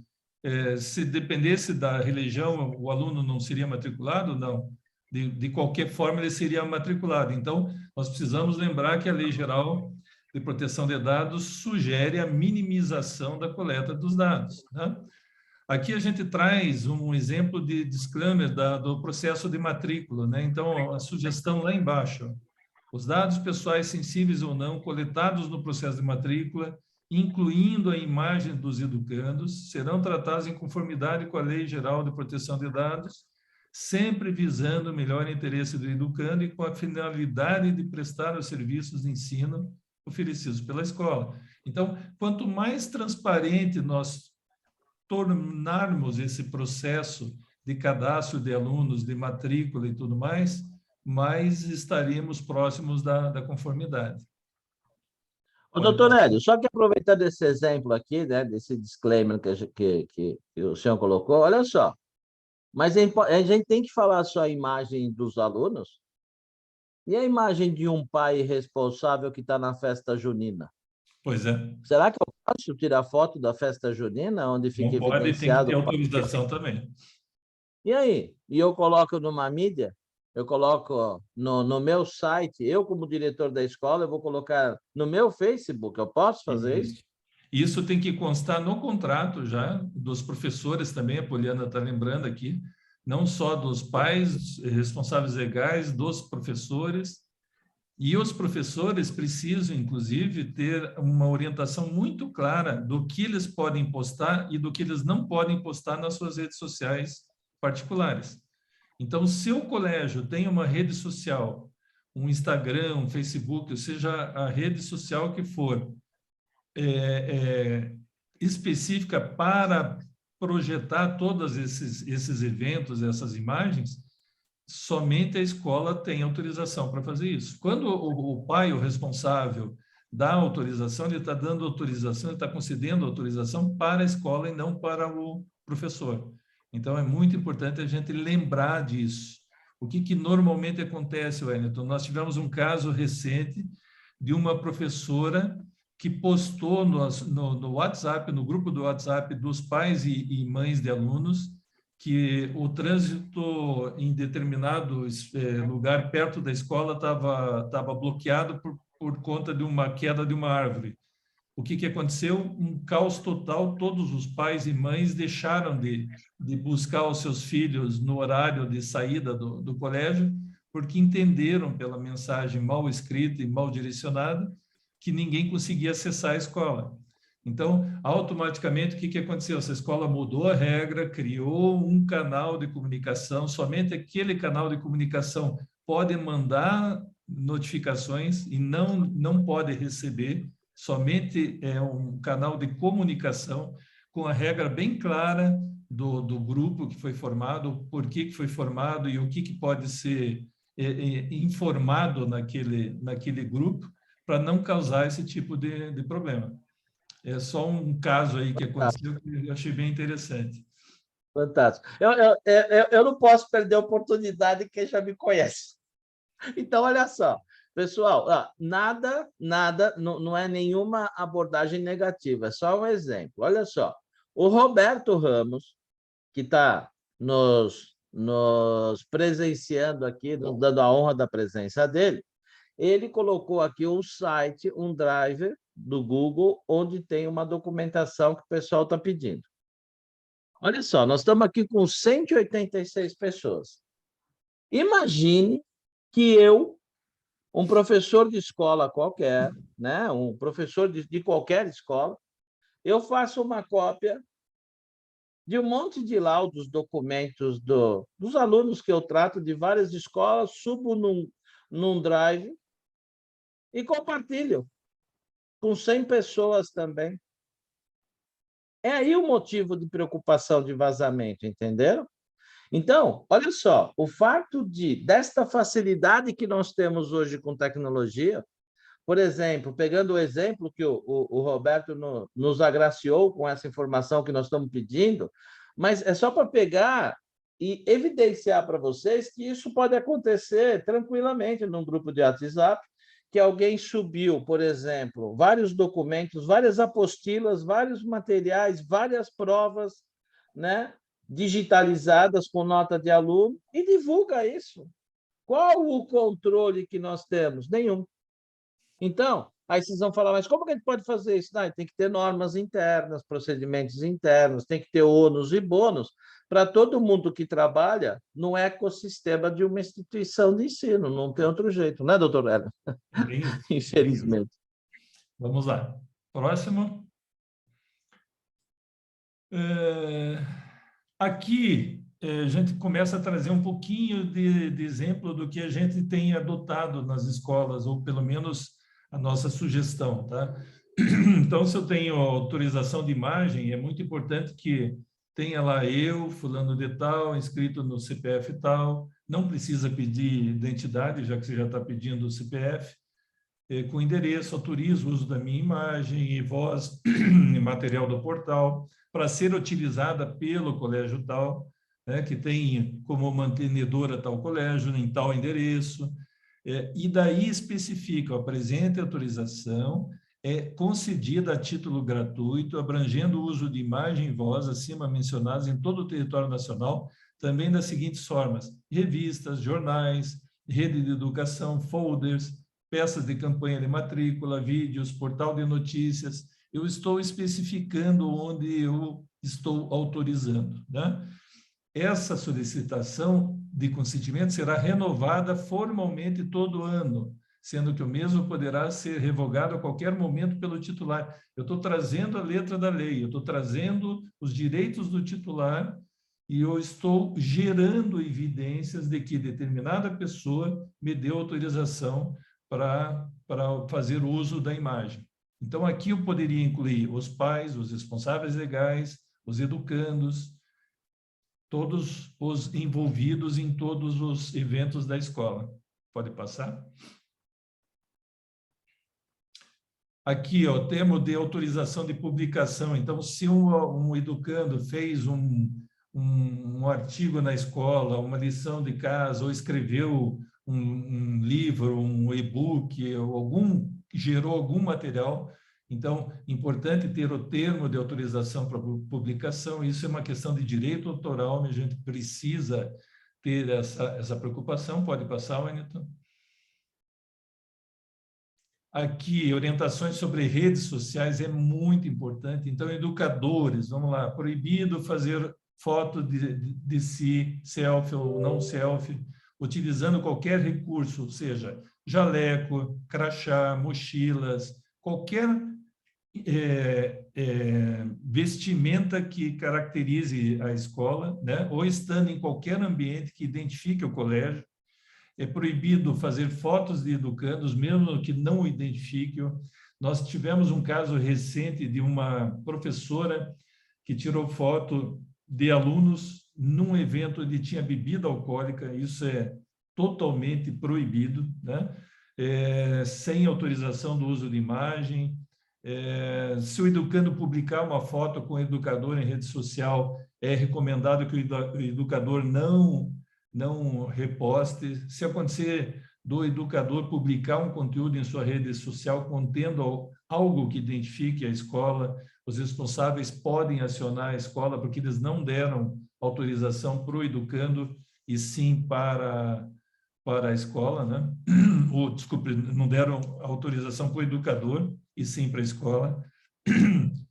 Se dependesse da religião, o aluno não seria matriculado? Não. De qualquer forma, ele seria matriculado. Então, nós precisamos lembrar que a Lei Geral de Proteção de Dados sugere a minimização da coleta dos dados, né? Aqui a gente traz um exemplo de disclaimer do processo de matrícula, né? Então, a sugestão lá embaixo: os dados pessoais sensíveis ou não coletados no processo de matrícula, incluindo a imagem dos educandos, serão tratados em conformidade com a Lei Geral de Proteção de Dados, sempre visando o melhor interesse do educando e com a finalidade de prestar os serviços de ensino oferecidos pela escola. Então, quanto mais transparente nós tornarmos esse processo de cadastro de alunos, de matrícula e tudo mais, mais estaremos próximos da conformidade. Doutor Hélio, só que aproveitando esse exemplo aqui, né, desse disclaimer que o senhor colocou, olha só, mas a gente tem que falar só a imagem dos alunos e a imagem de um pai responsável que está na festa junina. Pois é. Será que eu posso tirar foto da festa junina, onde fica Tem evidenciado? que ter autorização também. E aí? E eu coloco numa mídia? Eu coloco no meu site, eu como diretor da escola, eu vou colocar no meu Facebook, eu posso fazer isso? Isso tem que constar no contrato já, dos professores também, a Poliana está lembrando aqui, não só dos pais responsáveis legais, dos professores. E os professores precisam, inclusive, ter uma orientação muito clara do que eles podem postar e do que eles não podem postar nas suas redes sociais particulares. Então, se o colégio tem uma rede social, um Instagram, um Facebook, ou seja, a rede social que for específica para projetar todos esses eventos, essas imagens, somente a escola tem autorização para fazer isso. Quando o pai, o responsável, dá autorização, ele está dando autorização, ele está concedendo autorização para a escola e não para o professor. Então, é muito importante a gente lembrar disso. O que normalmente acontece, Wellington? Nós tivemos um caso recente de uma professora que postou no WhatsApp, no grupo do WhatsApp dos pais e mães de alunos, que o trânsito em determinado lugar perto da escola estava bloqueado por conta de uma queda de uma árvore. O que aconteceu? Um caos total, todos os pais e mães deixaram de buscar os seus filhos no horário de saída do colégio, porque entenderam pela mensagem mal escrita e mal direcionada que ninguém conseguia acessar a escola. Então, automaticamente, o que aconteceu? Essa escola mudou a regra, criou um canal de comunicação, somente aquele canal de comunicação pode mandar notificações e não pode receber, somente é um canal de comunicação com a regra bem clara do grupo que foi formado, por que foi formado e o que pode ser informado naquele grupo para não causar esse tipo de problema. É só um caso aí que aconteceu que eu achei bem interessante. Fantástico. Eu não posso perder a oportunidade, quem já me conhece. Então, olha só, pessoal, nada, não é nenhuma abordagem negativa, é só um exemplo. Olha só, o Roberto Ramos, que está nos presenciando aqui, nos dando a honra da presença dele, ele colocou aqui um site, um driver do Google, onde tem uma documentação que o pessoal está pedindo. Olha só, nós estamos aqui com 186 pessoas. Imagine que eu, um professor de escola qualquer, né, um professor de qualquer escola, eu faço uma cópia de um monte de laudos, documentos dos alunos que eu trato de várias escolas, subo num drive e compartilho com 100 pessoas também. É aí o motivo de preocupação de vazamento, entenderam? Então, olha só, o fato desta facilidade que nós temos hoje com tecnologia, por exemplo, pegando o exemplo que o Roberto nos agraciou com essa informação que nós estamos pedindo, mas é só para pegar e evidenciar para vocês que isso pode acontecer tranquilamente num grupo de WhatsApp, que alguém subiu, por exemplo, vários documentos, várias apostilas, vários materiais, várias provas, né, digitalizadas com nota de aluno e divulga isso. Qual o controle que nós temos? Nenhum. Então, aí vocês vão falar, mas como que a gente pode fazer isso? Não, tem que ter normas internas, procedimentos internos, tem que ter ônus e bônus para todo mundo que trabalha no ecossistema de uma instituição de ensino. Não tem outro jeito, né, doutor Hélio? Infelizmente. Vamos lá. Próximo. Aqui, a gente começa a trazer um pouquinho de exemplo do que a gente tem adotado nas escolas, ou pelo menos a nossa sugestão, tá? Então, se eu tenho autorização de imagem, é muito importante que tenha lá eu, fulano de tal, inscrito no CPF tal, não precisa pedir identidade, já que você já está pedindo o CPF, com endereço, autorizo o uso da minha imagem e voz e material do portal, para ser utilizada pelo colégio tal, né, que tem como mantenedora tal colégio, em tal endereço, e daí especifica, a presente autorização é concedida a título gratuito, abrangendo o uso de imagem e voz acima mencionados em todo o território nacional, também das seguintes formas: revistas, jornais, rede de educação, folders, peças de campanha de matrícula, vídeos, portal de notícias. Eu estou especificando onde eu estou autorizando, né? Essa solicitação de consentimento será renovada formalmente todo ano, sendo que o mesmo poderá ser revogado a qualquer momento pelo titular. Eu estou trazendo a letra da lei, eu estou trazendo os direitos do titular e eu estou gerando evidências de que determinada pessoa me deu autorização para fazer uso da imagem. Então, aqui eu poderia incluir os pais, os responsáveis legais, os educandos, todos os envolvidos em todos os eventos da escola. Pode passar? Aqui, ó, termo de autorização de publicação. Então, se um educando fez um artigo na escola, uma lição de casa, ou escreveu um livro, um e-book, ou gerou algum material, Então, importante ter o termo de autorização para publicação, isso é uma questão de direito autoral, a gente precisa ter essa preocupação. Pode passar, Wellington. Aqui, orientações sobre redes sociais é muito importante. Então, educadores, vamos lá, proibido fazer foto de si, selfie ou não selfie, utilizando qualquer recurso, ou seja, jaleco, crachá, mochilas, qualquer vestimenta que caracterize a escola, né? Ou estando em qualquer ambiente que identifique o colégio. É proibido fazer fotos de educandos, mesmo que não o identifiquem. Nós tivemos um caso recente de uma professora que tirou foto de alunos num evento onde tinha bebida alcoólica. Isso é totalmente proibido, né? Sem autorização do uso de imagem. Se o educando publicar uma foto com o educador em rede social, é recomendado que o educador não reposte. Se acontecer do educador publicar um conteúdo em sua rede social contendo algo que identifique a escola, os responsáveis podem acionar a escola, porque eles não deram autorização para o educando, e sim para a escola, né? Ou, desculpe, não deram autorização para o educador, e sim para a escola.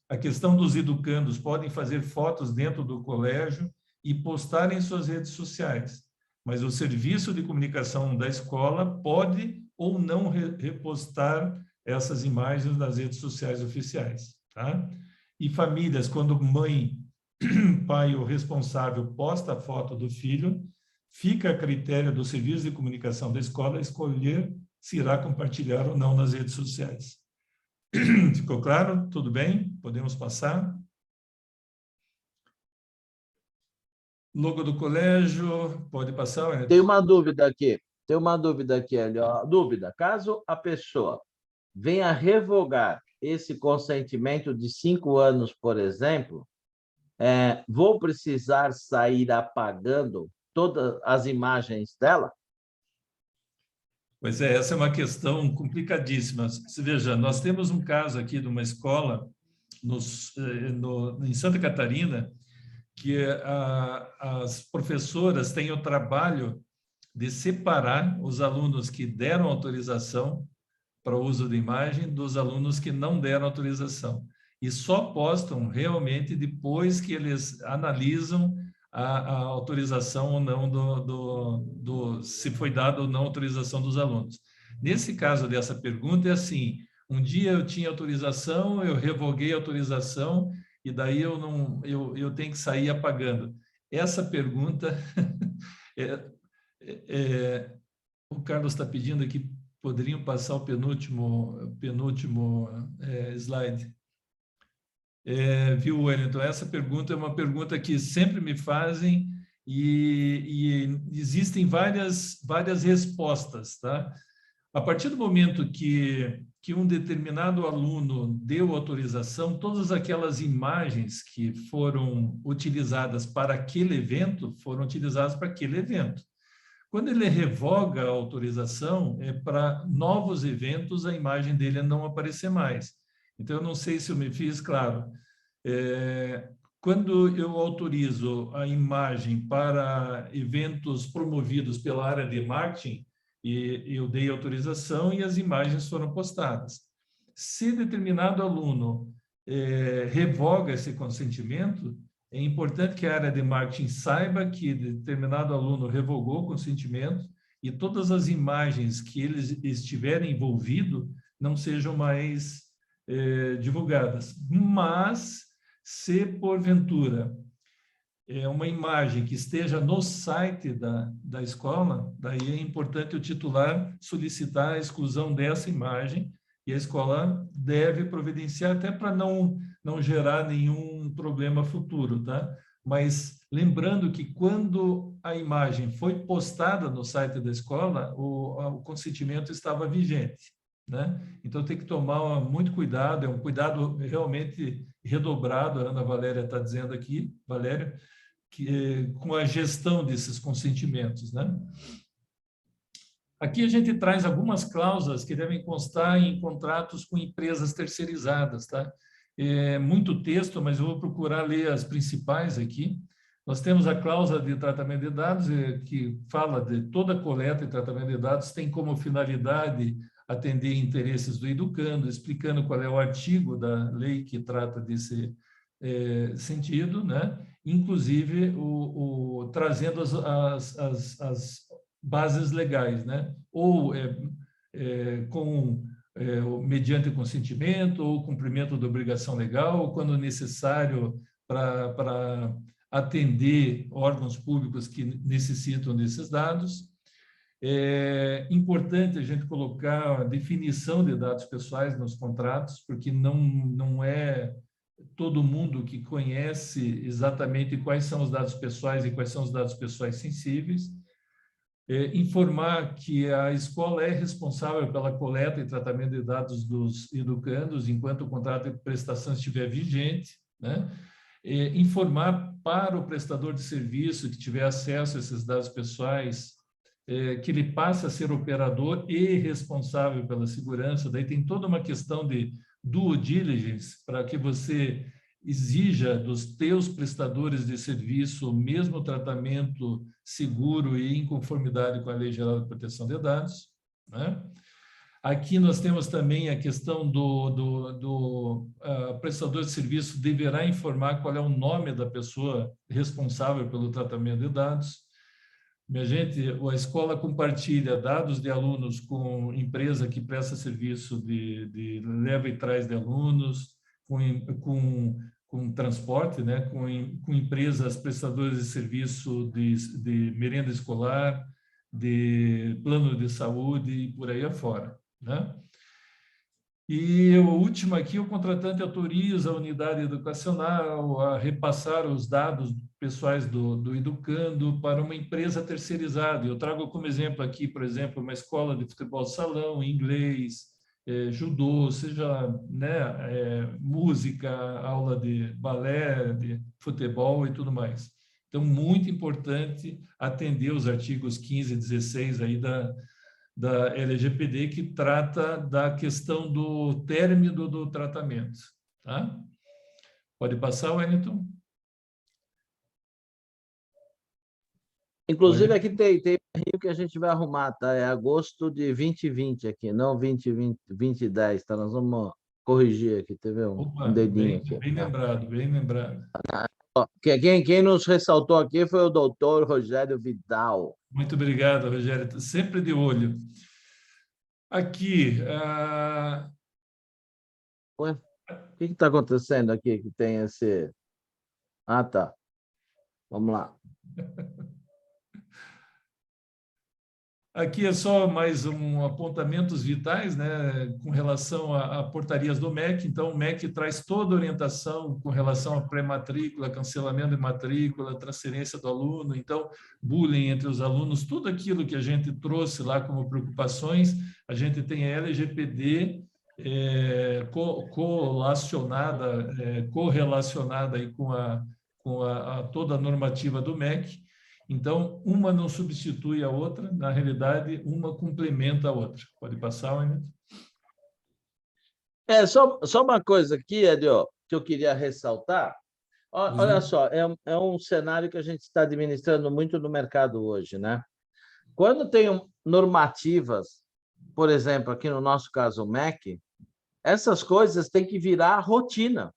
A questão dos educandos podem fazer fotos dentro do colégio e postar em suas redes sociais, mas o serviço de comunicação da escola pode ou não repostar essas imagens nas redes sociais oficiais, tá? E famílias, quando mãe, pai ou responsável posta a foto do filho, fica a critério do serviço de comunicação da escola escolher se irá compartilhar ou não nas redes sociais. Ficou claro? Tudo bem? Podemos passar? Logo do colégio, pode passar? Wellington? Tem uma dúvida aqui, ali, ó. Dúvida: caso a pessoa venha revogar esse consentimento de 5 anos, por exemplo, vou precisar sair apagando todas as imagens dela? Pois é, essa é uma questão complicadíssima. Você veja, nós temos um caso aqui de uma escola em Santa Catarina, que as professoras têm o trabalho de separar os alunos que deram autorização para o uso de imagem dos alunos que não deram autorização. E só postam realmente depois que eles analisam a autorização ou não se foi dada ou não autorização dos alunos. Nesse caso dessa pergunta é assim: um dia eu tinha autorização, eu revoguei a autorização e daí eu tenho que sair apagando. Essa pergunta o Carlos está pedindo aqui, poderiam passar o penúltimo slide. Viu, Wellington? Essa pergunta é uma pergunta que sempre me fazem e existem várias respostas, tá? A partir do momento que um determinado aluno deu autorização, todas aquelas imagens que foram utilizadas para aquele evento foram utilizadas para aquele evento. Quando ele revoga a autorização, para novos eventos a imagem dele não aparecer mais. Então, eu não sei se eu me fiz claro. Quando eu autorizo a imagem para eventos promovidos pela área de marketing, e eu dei autorização e as imagens foram postadas. Se determinado aluno revoga esse consentimento, é importante que a área de marketing saiba que determinado aluno revogou o consentimento e todas as imagens que eles estiverem envolvidos não sejam mais divulgadas. Mas, se porventura uma imagem que esteja no site da escola, daí é importante o titular solicitar a exclusão dessa imagem e a escola deve providenciar até para não gerar nenhum problema futuro, tá? Mas lembrando que quando a imagem foi postada no site da escola, o consentimento estava vigente, né? Então tem que tomar muito cuidado, é um cuidado realmente redobrado, a Ana Valéria está dizendo aqui, Valéria, com a gestão desses consentimentos, né? Aqui a gente traz algumas cláusulas que devem constar em contratos com empresas terceirizadas, tá? É muito texto, mas eu vou procurar ler as principais aqui. Nós temos a cláusula de tratamento de dados, que fala de toda coleta e tratamento de dados tem como finalidade atender interesses do educando, explicando qual é o artigo da lei que trata desse sentido, né? Inclusive trazendo as bases legais, né? Ou mediante consentimento, ou cumprimento da obrigação legal, ou quando necessário para atender órgãos públicos que necessitam desses dados. É importante a gente colocar a definição de dados pessoais nos contratos, porque não é todo mundo que conhece exatamente quais são os dados pessoais e quais são os dados pessoais sensíveis. Informar que a escola é responsável pela coleta e tratamento de dados dos educandos enquanto o contrato de prestação estiver vigente, né? Informar para o prestador de serviço que tiver acesso a esses dados pessoais que ele passa a ser operador e responsável pela segurança. Daí tem toda uma questão de due diligence para que você exija dos teus prestadores de serviço o mesmo tratamento seguro e em conformidade com a Lei Geral de Proteção de Dados, né? Aqui nós temos também a questão do prestador de serviço deverá informar qual é o nome da pessoa responsável pelo tratamento de dados. Minha gente, a escola compartilha dados de alunos com empresa que presta serviço de leva e traz de alunos, com transporte, né? com empresas prestadoras de serviço de merenda escolar, de plano de saúde e por aí afora, né? E o último aqui, o contratante autoriza a unidade educacional a repassar os dados pessoais do educando para uma empresa terceirizada. Eu trago como exemplo aqui, por exemplo, uma escola de futebol salão, inglês, judô, seja, né, música, aula de balé, de futebol e tudo mais. Então, muito importante atender os artigos 15 e 16 aí da LGPD, que trata da questão do término do tratamento. Tá? Pode passar, Wellington? Inclusive, aqui tem Rio que a gente vai arrumar, tá? É agosto de 2020 aqui, não 2010, tá? Nós vamos corrigir aqui, teve um dedinho aqui. Bem lembrado, bem lembrado. Quem nos ressaltou aqui foi o doutor Rogério Vidal. Muito obrigado, Rogério. Sempre de olho. Aqui. Ué, o que está acontecendo aqui que tem esse... Ah, tá. Vamos lá. Aqui é só mais apontamentos vitais, né, com relação a portarias do MEC. Então, o MEC traz toda a orientação com relação a pré-matrícula, cancelamento de matrícula, transferência do aluno, então, bullying entre os alunos, tudo aquilo que a gente trouxe lá como preocupações, a gente tem a LGPD correlacionada aí com toda a normativa do MEC. Então, uma não substitui a outra, na realidade, uma complementa a outra. Pode passar, Wellington? Só uma coisa aqui, Edio, que eu queria ressaltar. Olha só, é um cenário que a gente está administrando muito no mercado hoje, né? Quando tem normativas, por exemplo, aqui no nosso caso, o MEC, essas coisas têm que virar rotina,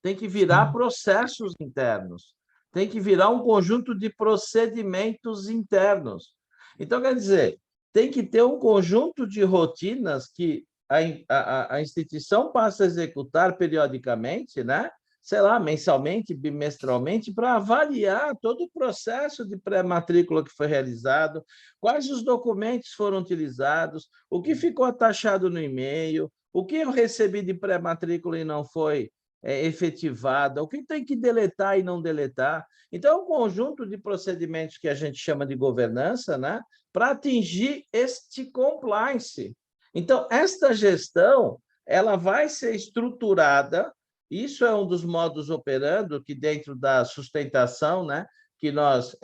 tem que virar processos internos, tem que virar um conjunto de procedimentos internos. Então, quer dizer, tem que ter um conjunto de rotinas que a instituição passa a executar periodicamente, né? Sei lá, mensalmente, bimestralmente, para avaliar todo o processo de pré-matrícula que foi realizado, quais os documentos foram utilizados, o que ficou atachado no e-mail, o que eu recebi de pré-matrícula e não foi efetivada, o que tem que deletar e não deletar. Então, é um conjunto de procedimentos que a gente chama de governança, né, para atingir este compliance. Então, esta gestão ela vai ser estruturada, isso é um dos modos operando que dentro da sustentação, né, que nós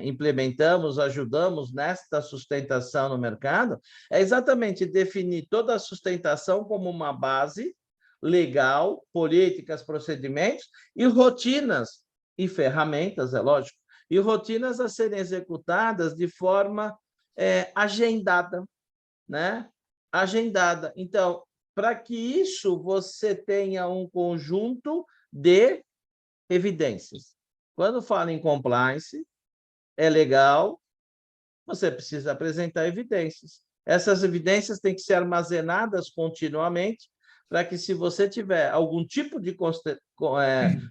implementamos, ajudamos nesta sustentação no mercado, é exatamente definir toda a sustentação como uma base legal, políticas, procedimentos e rotinas e ferramentas, é lógico, e rotinas a serem executadas de forma agendada, né? Agendada. Então, para que isso você tenha um conjunto de evidências. Quando fala em compliance, é legal, você precisa apresentar evidências. Essas evidências têm que ser armazenadas continuamente para que, se você tiver algum tipo de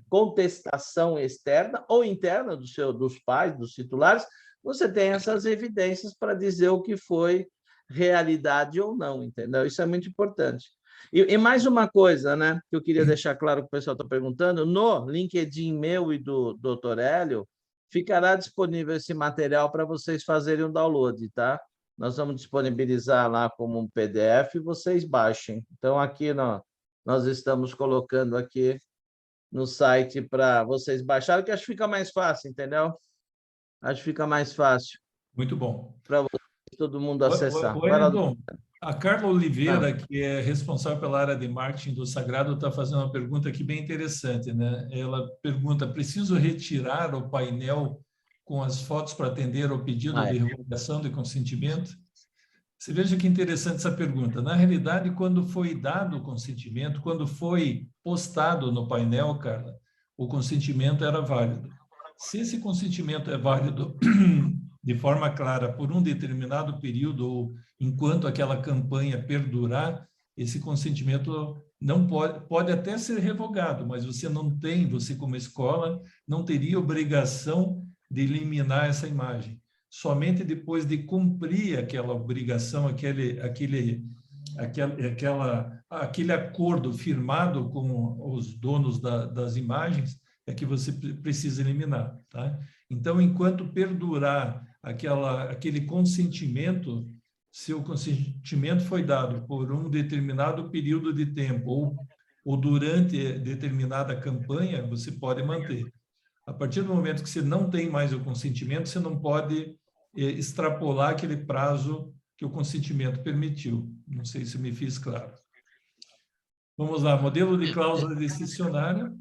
contestação externa ou interna dos pais, dos titulares, você tem essas evidências para dizer o que foi realidade ou não, entendeu? Isso é muito importante. E mais uma coisa, né, que eu queria deixar claro que o pessoal está perguntando, no LinkedIn meu e do Dr. Hélio, ficará disponível esse material para vocês fazerem o download, tá? Nós vamos disponibilizar lá como um PDF e vocês baixem. Então, aqui nós estamos colocando aqui no site para vocês baixarem, que acho que fica mais fácil, entendeu? Acho que fica mais fácil. Muito bom. Para todo mundo acessar. Wellington, a Carla Oliveira, que é responsável pela área de marketing do Sagrado, está fazendo uma pergunta aqui bem interessante, né? Ela pergunta: preciso retirar o painel com as fotos para atender ao pedido de revogação de consentimento? Você veja que interessante essa pergunta. Na realidade, quando foi dado o consentimento, quando foi postado no painel, Carla, o consentimento era válido. Se esse consentimento é válido de forma clara por um determinado período ou enquanto aquela campanha perdurar, esse consentimento não pode até ser revogado, mas você como escola, não teria obrigação de eliminar essa imagem. Somente depois de cumprir aquela obrigação, aquele acordo firmado com os donos das imagens, é que você precisa eliminar, tá? Então, enquanto perdurar aquele consentimento, se o consentimento foi dado por um determinado período de tempo ou durante determinada campanha, você pode manter. A partir do momento que você não tem mais o consentimento, você não pode extrapolar aquele prazo que o consentimento permitiu. Não sei se me fiz claro. Vamos lá, modelo de cláusula decisionária.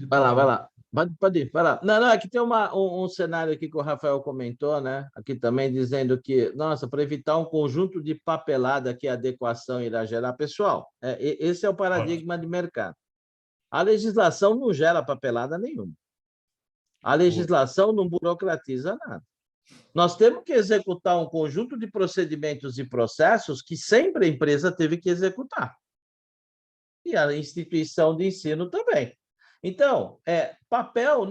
Vai lá. Pode ir, vai lá. Não, aqui tem um cenário aqui que o Rafael comentou, né? Aqui também dizendo que, nossa, para evitar um conjunto de papelada que a adequação irá gerar. Pessoal, esse é o paradigma de mercado. A legislação não gera papelada nenhuma. A legislação não burocratiza nada. Nós temos que executar um conjunto de procedimentos e processos que sempre a empresa teve que executar. E a instituição de ensino também. Então, papel,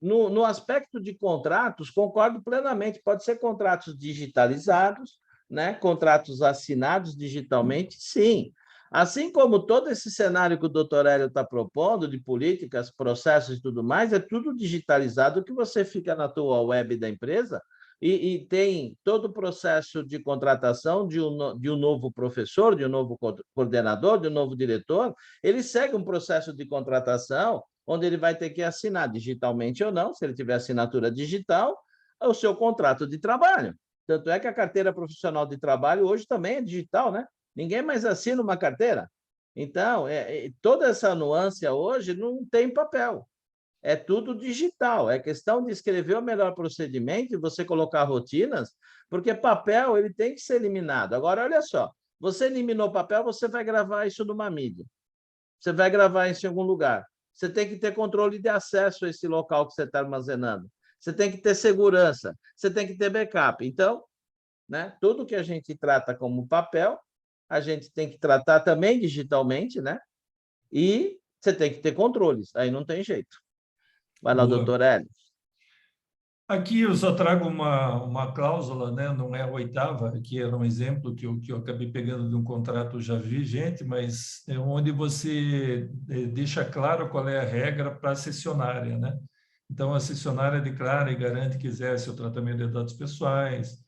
no aspecto de contratos, concordo plenamente, pode ser contratos digitalizados, né? Contratos assinados digitalmente, sim. Assim como todo esse cenário que o Dr. Hélio está propondo, de políticas, processos e tudo mais, é tudo digitalizado, que você fica na tua web da empresa e tem todo o processo de contratação de um novo professor, de um novo coordenador, de um novo diretor. Ele segue um processo de contratação onde ele vai ter que assinar digitalmente ou não, se ele tiver assinatura digital, o seu contrato de trabalho. Tanto é que a carteira profissional de trabalho hoje também é digital, né? Ninguém mais assina uma carteira. Então, toda essa nuance hoje não tem papel. É tudo digital. É questão de escrever o melhor procedimento e você colocar rotinas, porque papel ele tem que ser eliminado. Agora, olha só, você eliminou papel, você vai gravar isso numa mídia. Você vai gravar isso em algum lugar. Você tem que ter controle de acesso a esse local que você está armazenando. Você tem que ter segurança. Você tem que ter backup. Então, né, tudo que a gente trata como papel, a gente tem que tratar também digitalmente, né? E você tem que ter controles, aí não tem jeito. Vai lá, doutor Hélio. Aqui eu só trago uma cláusula, né? Não é a 8ª, que era um exemplo que eu acabei pegando de um contrato já vigente, mas é onde você deixa claro qual é a regra para a cessionária, né? Então, a cessionária declara e garante que exerce o tratamento de dados pessoais,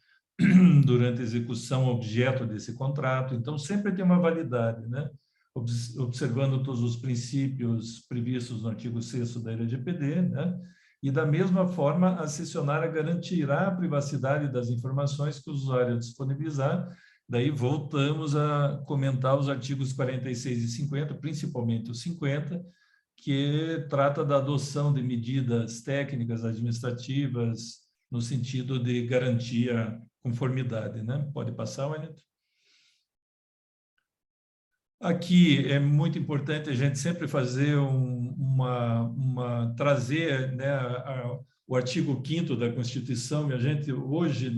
durante a execução objeto desse contrato. Então, sempre tem uma validade, né? Observando todos os princípios previstos no artigo 6º da LGPD, né? e, da mesma forma, a cessionária garantirá a privacidade das informações que o usuário disponibilizar. Daí voltamos a comentar os artigos 46 e 50, principalmente o 50, que trata da adoção de medidas técnicas administrativas no sentido de garantir a conformidade, né? Pode passar, Wellington? Aqui é muito importante a gente sempre fazer trazer, né, o artigo 5º da Constituição, e a gente hoje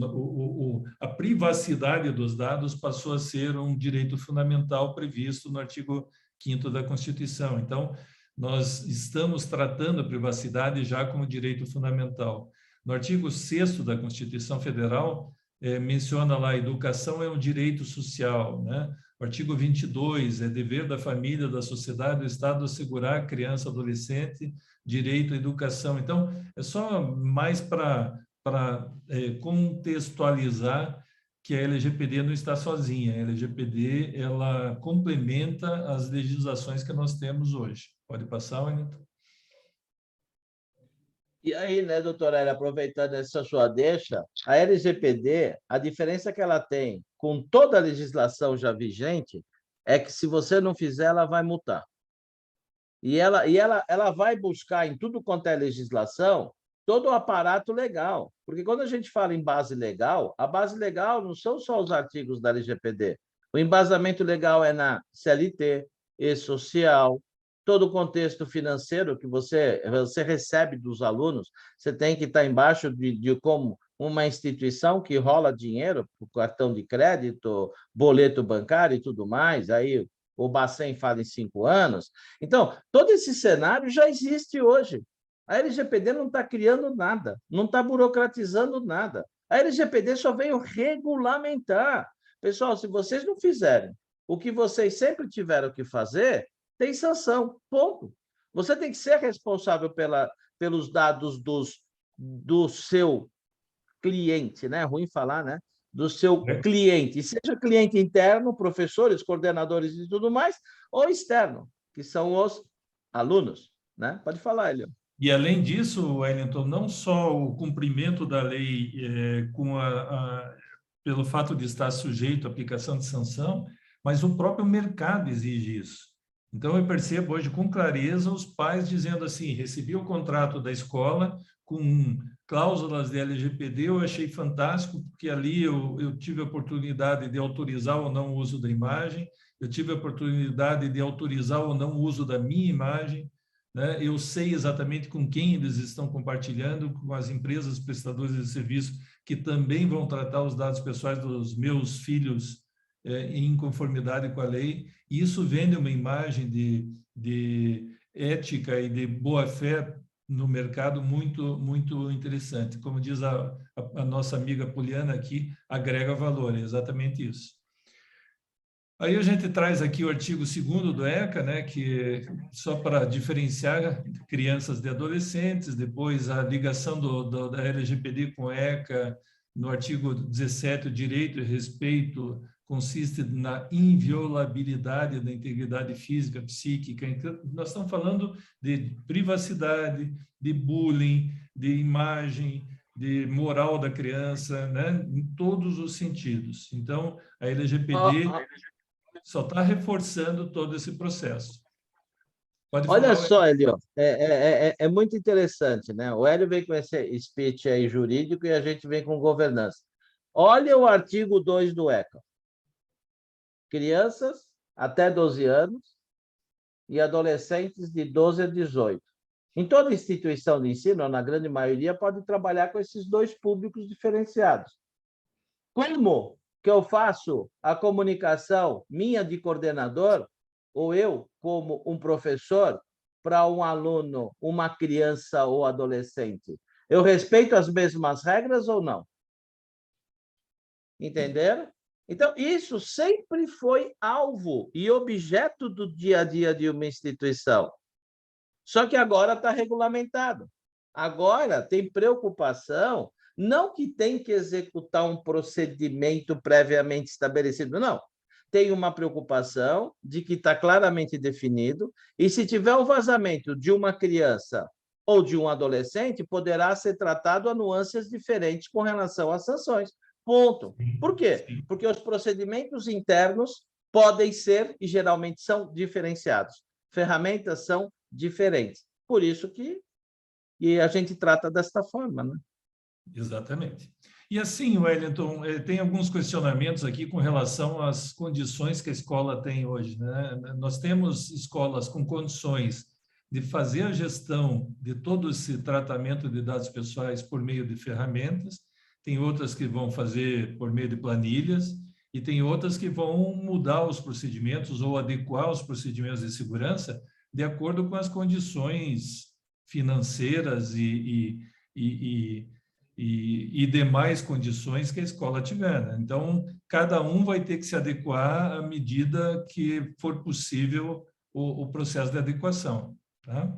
a privacidade dos dados passou a ser um direito fundamental previsto no artigo 5º da Constituição. Então, nós estamos tratando a privacidade já como direito fundamental. No artigo 6º da Constituição Federal, menciona lá, a educação é um direito social, né? O artigo 22, é dever da família, da sociedade, do Estado assegurar a criança, adolescente, direito à educação. Então, é só mais para contextualizar que a LGPD não está sozinha. A LGPD, ela complementa as legislações que nós temos hoje. Pode passar, Wellington? E aí, né, doutora Hélia, aproveitando essa sua deixa, a LGPD, a diferença que ela tem com toda a legislação já vigente é que, se você não fizer, ela vai multar. E ela vai buscar em tudo quanto é legislação todo o aparato legal. Porque quando a gente fala em base legal, a base legal não são só os artigos da LGPD. O embasamento legal é na CLT, E-Social, todo o contexto financeiro que você recebe dos alunos, você tem que estar embaixo de como uma instituição que rola dinheiro por cartão de crédito, boleto bancário e tudo mais, aí o Bacen fala em 5 anos. Então, todo esse cenário já existe hoje. A LGPD não está criando nada, não está burocratizando nada. A LGPD só veio regulamentar. Pessoal, se vocês não fizerem o que vocês sempre tiveram que fazer, tem sanção, ponto. Você tem que ser responsável pelos dados do seu cliente, né? Ruim falar, né? Do seu cliente, seja cliente interno, professores, coordenadores e tudo mais, ou externo, que são os alunos, né? Pode falar, Elio. E, além disso, Wellington, não só o cumprimento da lei pelo fato de estar sujeito à aplicação de sanção, mas o próprio mercado exige isso. Então, eu percebo hoje com clareza os pais dizendo assim: recebi o contrato da escola com cláusulas de LGPD, eu achei fantástico, porque ali eu tive a oportunidade de autorizar ou não o uso da imagem, eu tive a oportunidade de autorizar ou não o uso da minha imagem, né? Eu sei exatamente com quem eles estão compartilhando, com as empresas prestadoras de serviço, que também vão tratar os dados pessoais dos meus filhos em conformidade com a lei. E isso vende uma imagem de ética e de boa-fé no mercado muito, muito interessante. Como diz a nossa amiga Poliana aqui, agrega valor, é exatamente isso. Aí a gente traz aqui o artigo 2º do ECA, né, que só para diferenciar crianças de adolescentes, depois a ligação da LGPD com o ECA, no artigo 17, o direito e respeito consiste na inviolabilidade da integridade física, psíquica. Então, nós estamos falando de privacidade, de bullying, de imagem, de moral da criança, né? Em todos os sentidos. Então, a LGPD só está reforçando todo esse processo. Olha só, Elio, é muito interessante, né? O Hélio vem com esse speech aí jurídico e a gente vem com governança. Olha o artigo 2 do ECA. Crianças até 12 anos e adolescentes de 12 a 18. Em toda instituição de ensino, ou na grande maioria, pode trabalhar com esses dois públicos diferenciados. Como que eu faço a comunicação minha de coordenador, ou eu como um professor, para um aluno, uma criança ou adolescente? Eu respeito as mesmas regras ou não? Entenderam? Então, isso sempre foi alvo e objeto do dia a dia de uma instituição. Só que agora está regulamentado. Agora tem preocupação, não que tem que executar um procedimento previamente estabelecido, não. Tem uma preocupação de que está claramente definido, e se tiver o vazamento de uma criança ou de um adolescente poderá ser tratado a nuances diferentes com relação às sanções. Ponto. Por quê? Porque os procedimentos internos podem ser, e geralmente são, diferenciados. Ferramentas são diferentes. Por isso que a gente trata desta forma, né? Exatamente. E assim, Wellington, tem alguns questionamentos aqui com relação às condições que a escola tem hoje, né? Nós temos escolas com condições de fazer a gestão de todo esse tratamento de dados pessoais por meio de ferramentas, tem outras que vão fazer por meio de planilhas, e tem outras que vão mudar os procedimentos ou adequar os procedimentos de segurança de acordo com as condições financeiras e demais condições que a escola tiver, né? Então, cada um vai ter que se adequar à medida que for possível o processo de adequação, tá?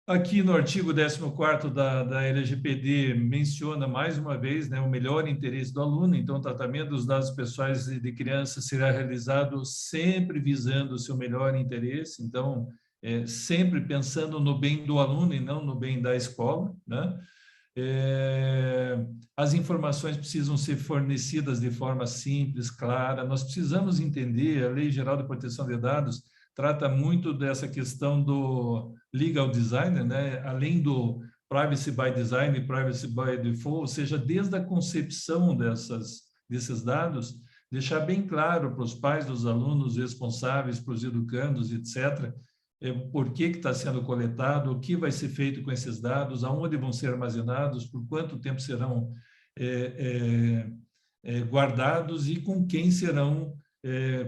Aqui no artigo 14º da LGPD menciona mais uma vez, né, o melhor interesse do aluno. Então, o tratamento dos dados pessoais de criança será realizado sempre visando o seu melhor interesse. Então, sempre pensando no bem do aluno e não no bem da escola, né? As informações precisam ser fornecidas de forma simples, clara. Nós precisamos entender, a Lei Geral de Proteção de Dados trata muito dessa questão do legal design, né? Além do privacy by design e privacy by default, ou seja, desde a concepção desses dados, deixar bem claro para os pais dos alunos responsáveis, para os educandos, etc., por que está sendo coletado, o que vai ser feito com esses dados, aonde vão ser armazenados, por quanto tempo serão guardados e com quem serão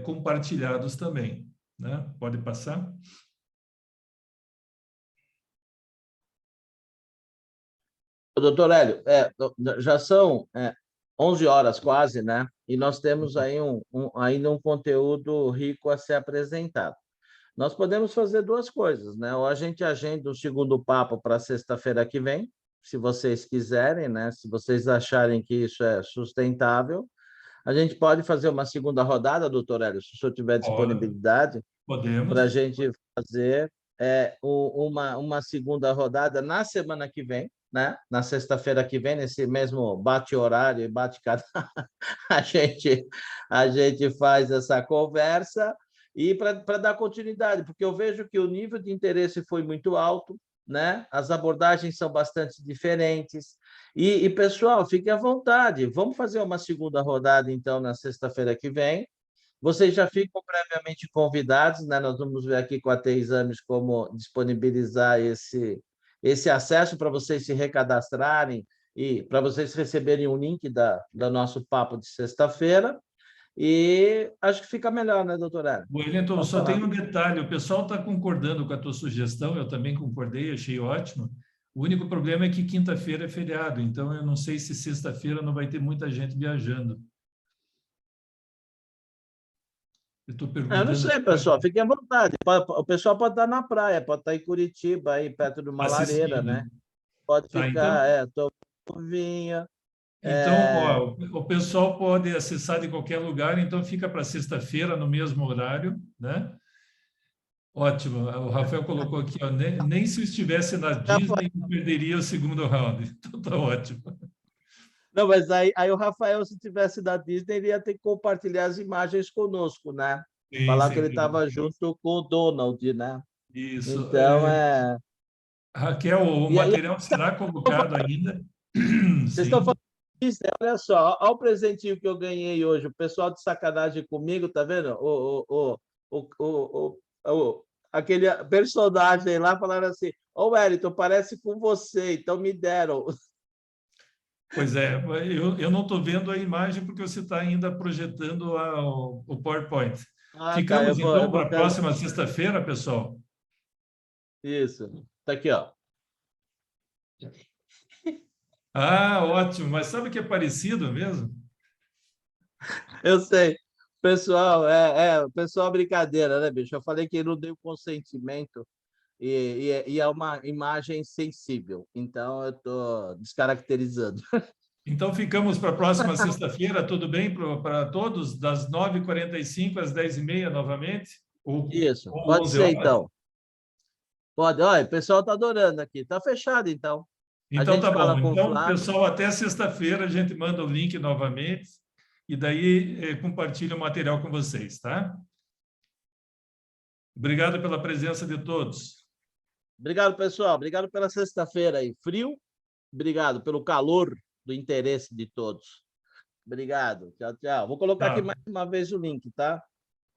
compartilhados também, né? Pode passar. Doutor Hélio, já são 11 horas quase, né? E nós temos aí ainda um conteúdo rico a ser apresentado. Nós podemos fazer duas coisas, né? Ou a gente agenda o segundo papo para sexta-feira que vem, se vocês quiserem, né? Se vocês acharem que isso é sustentável. A gente pode fazer uma segunda rodada, doutor Hélio, se o senhor tiver disponibilidade. Podemos. Para a gente fazer uma segunda rodada na semana que vem, né? Na sexta-feira que vem, nesse mesmo bate-horário e bate-canal, a gente faz essa conversa. E para dar continuidade, porque eu vejo que o nível de interesse foi muito alto, né? As abordagens são bastante diferentes. E pessoal, fiquem à vontade. Vamos fazer uma segunda rodada, então, na sexta-feira que vem. Vocês já ficam previamente convidados, né? Nós vamos ver aqui com a TI Exames como disponibilizar esse acesso para vocês se recadastrarem e para vocês receberem o link do nosso papo de sexta-feira. E acho que fica melhor, né, doutora? Wellington, só tem um detalhe, o pessoal está concordando com a tua sugestão, eu também concordei, achei ótimo. O único problema é que quinta-feira é feriado, então eu não sei se sexta-feira não vai ter muita gente viajando. Eu estou perguntando... Eu não sei, pessoal, fiquem à vontade. O pessoal pode estar na praia, pode estar em Curitiba, aí perto de uma lareira, né? Pode ficar, tomando vinho. Então, o pessoal pode acessar de qualquer lugar, então fica para sexta-feira, no mesmo horário, né? Ótimo. O Rafael colocou aqui, ó, nem se eu estivesse na Disney, eu perderia o segundo round. Então, tá ótimo. Não, mas aí o Rafael, se estivesse na Disney, ele ia ter que compartilhar as imagens conosco, né? Sim, falar que ele estava junto com o Donald, né? Isso. Então, Raquel, o material será colocado ainda. Vocês estão falando disso, né? Olha só, olha o presentinho que eu ganhei hoje. O pessoal de sacanagem comigo, tá vendo? Aquele personagem lá falaram assim: ô, Wellington, parece com você, então me deram. Pois é, eu não estou vendo a imagem porque você está ainda projetando o PowerPoint. Ficamos, então, para a próxima sexta-feira, pessoal? Isso. Está aqui, ó. Ah, ótimo. Mas sabe que é parecido mesmo? Eu sei. Pessoal, pessoal, brincadeira, né, bicho? Eu falei que ele não deu consentimento e é uma imagem sensível. Então, eu estou descaracterizando. Então, ficamos para a próxima sexta-feira, tudo bem para todos? Das 9h45 às 10h30, novamente? Isso, pode ser, então. Pode, olha, o pessoal está adorando aqui. Está fechado, então. Então, gente tá fala bom. com o Então, Flávio. pessoal, até sexta-feira a gente manda o link novamente e daí compartilha o material com vocês, tá? Obrigado pela presença de todos. Obrigado, pessoal. Obrigado pela sexta-feira aí. Frio. Obrigado pelo calor do interesse de todos. Obrigado. Tchau, tchau. Vou colocar aqui Tchau. mais uma vez o link, tá?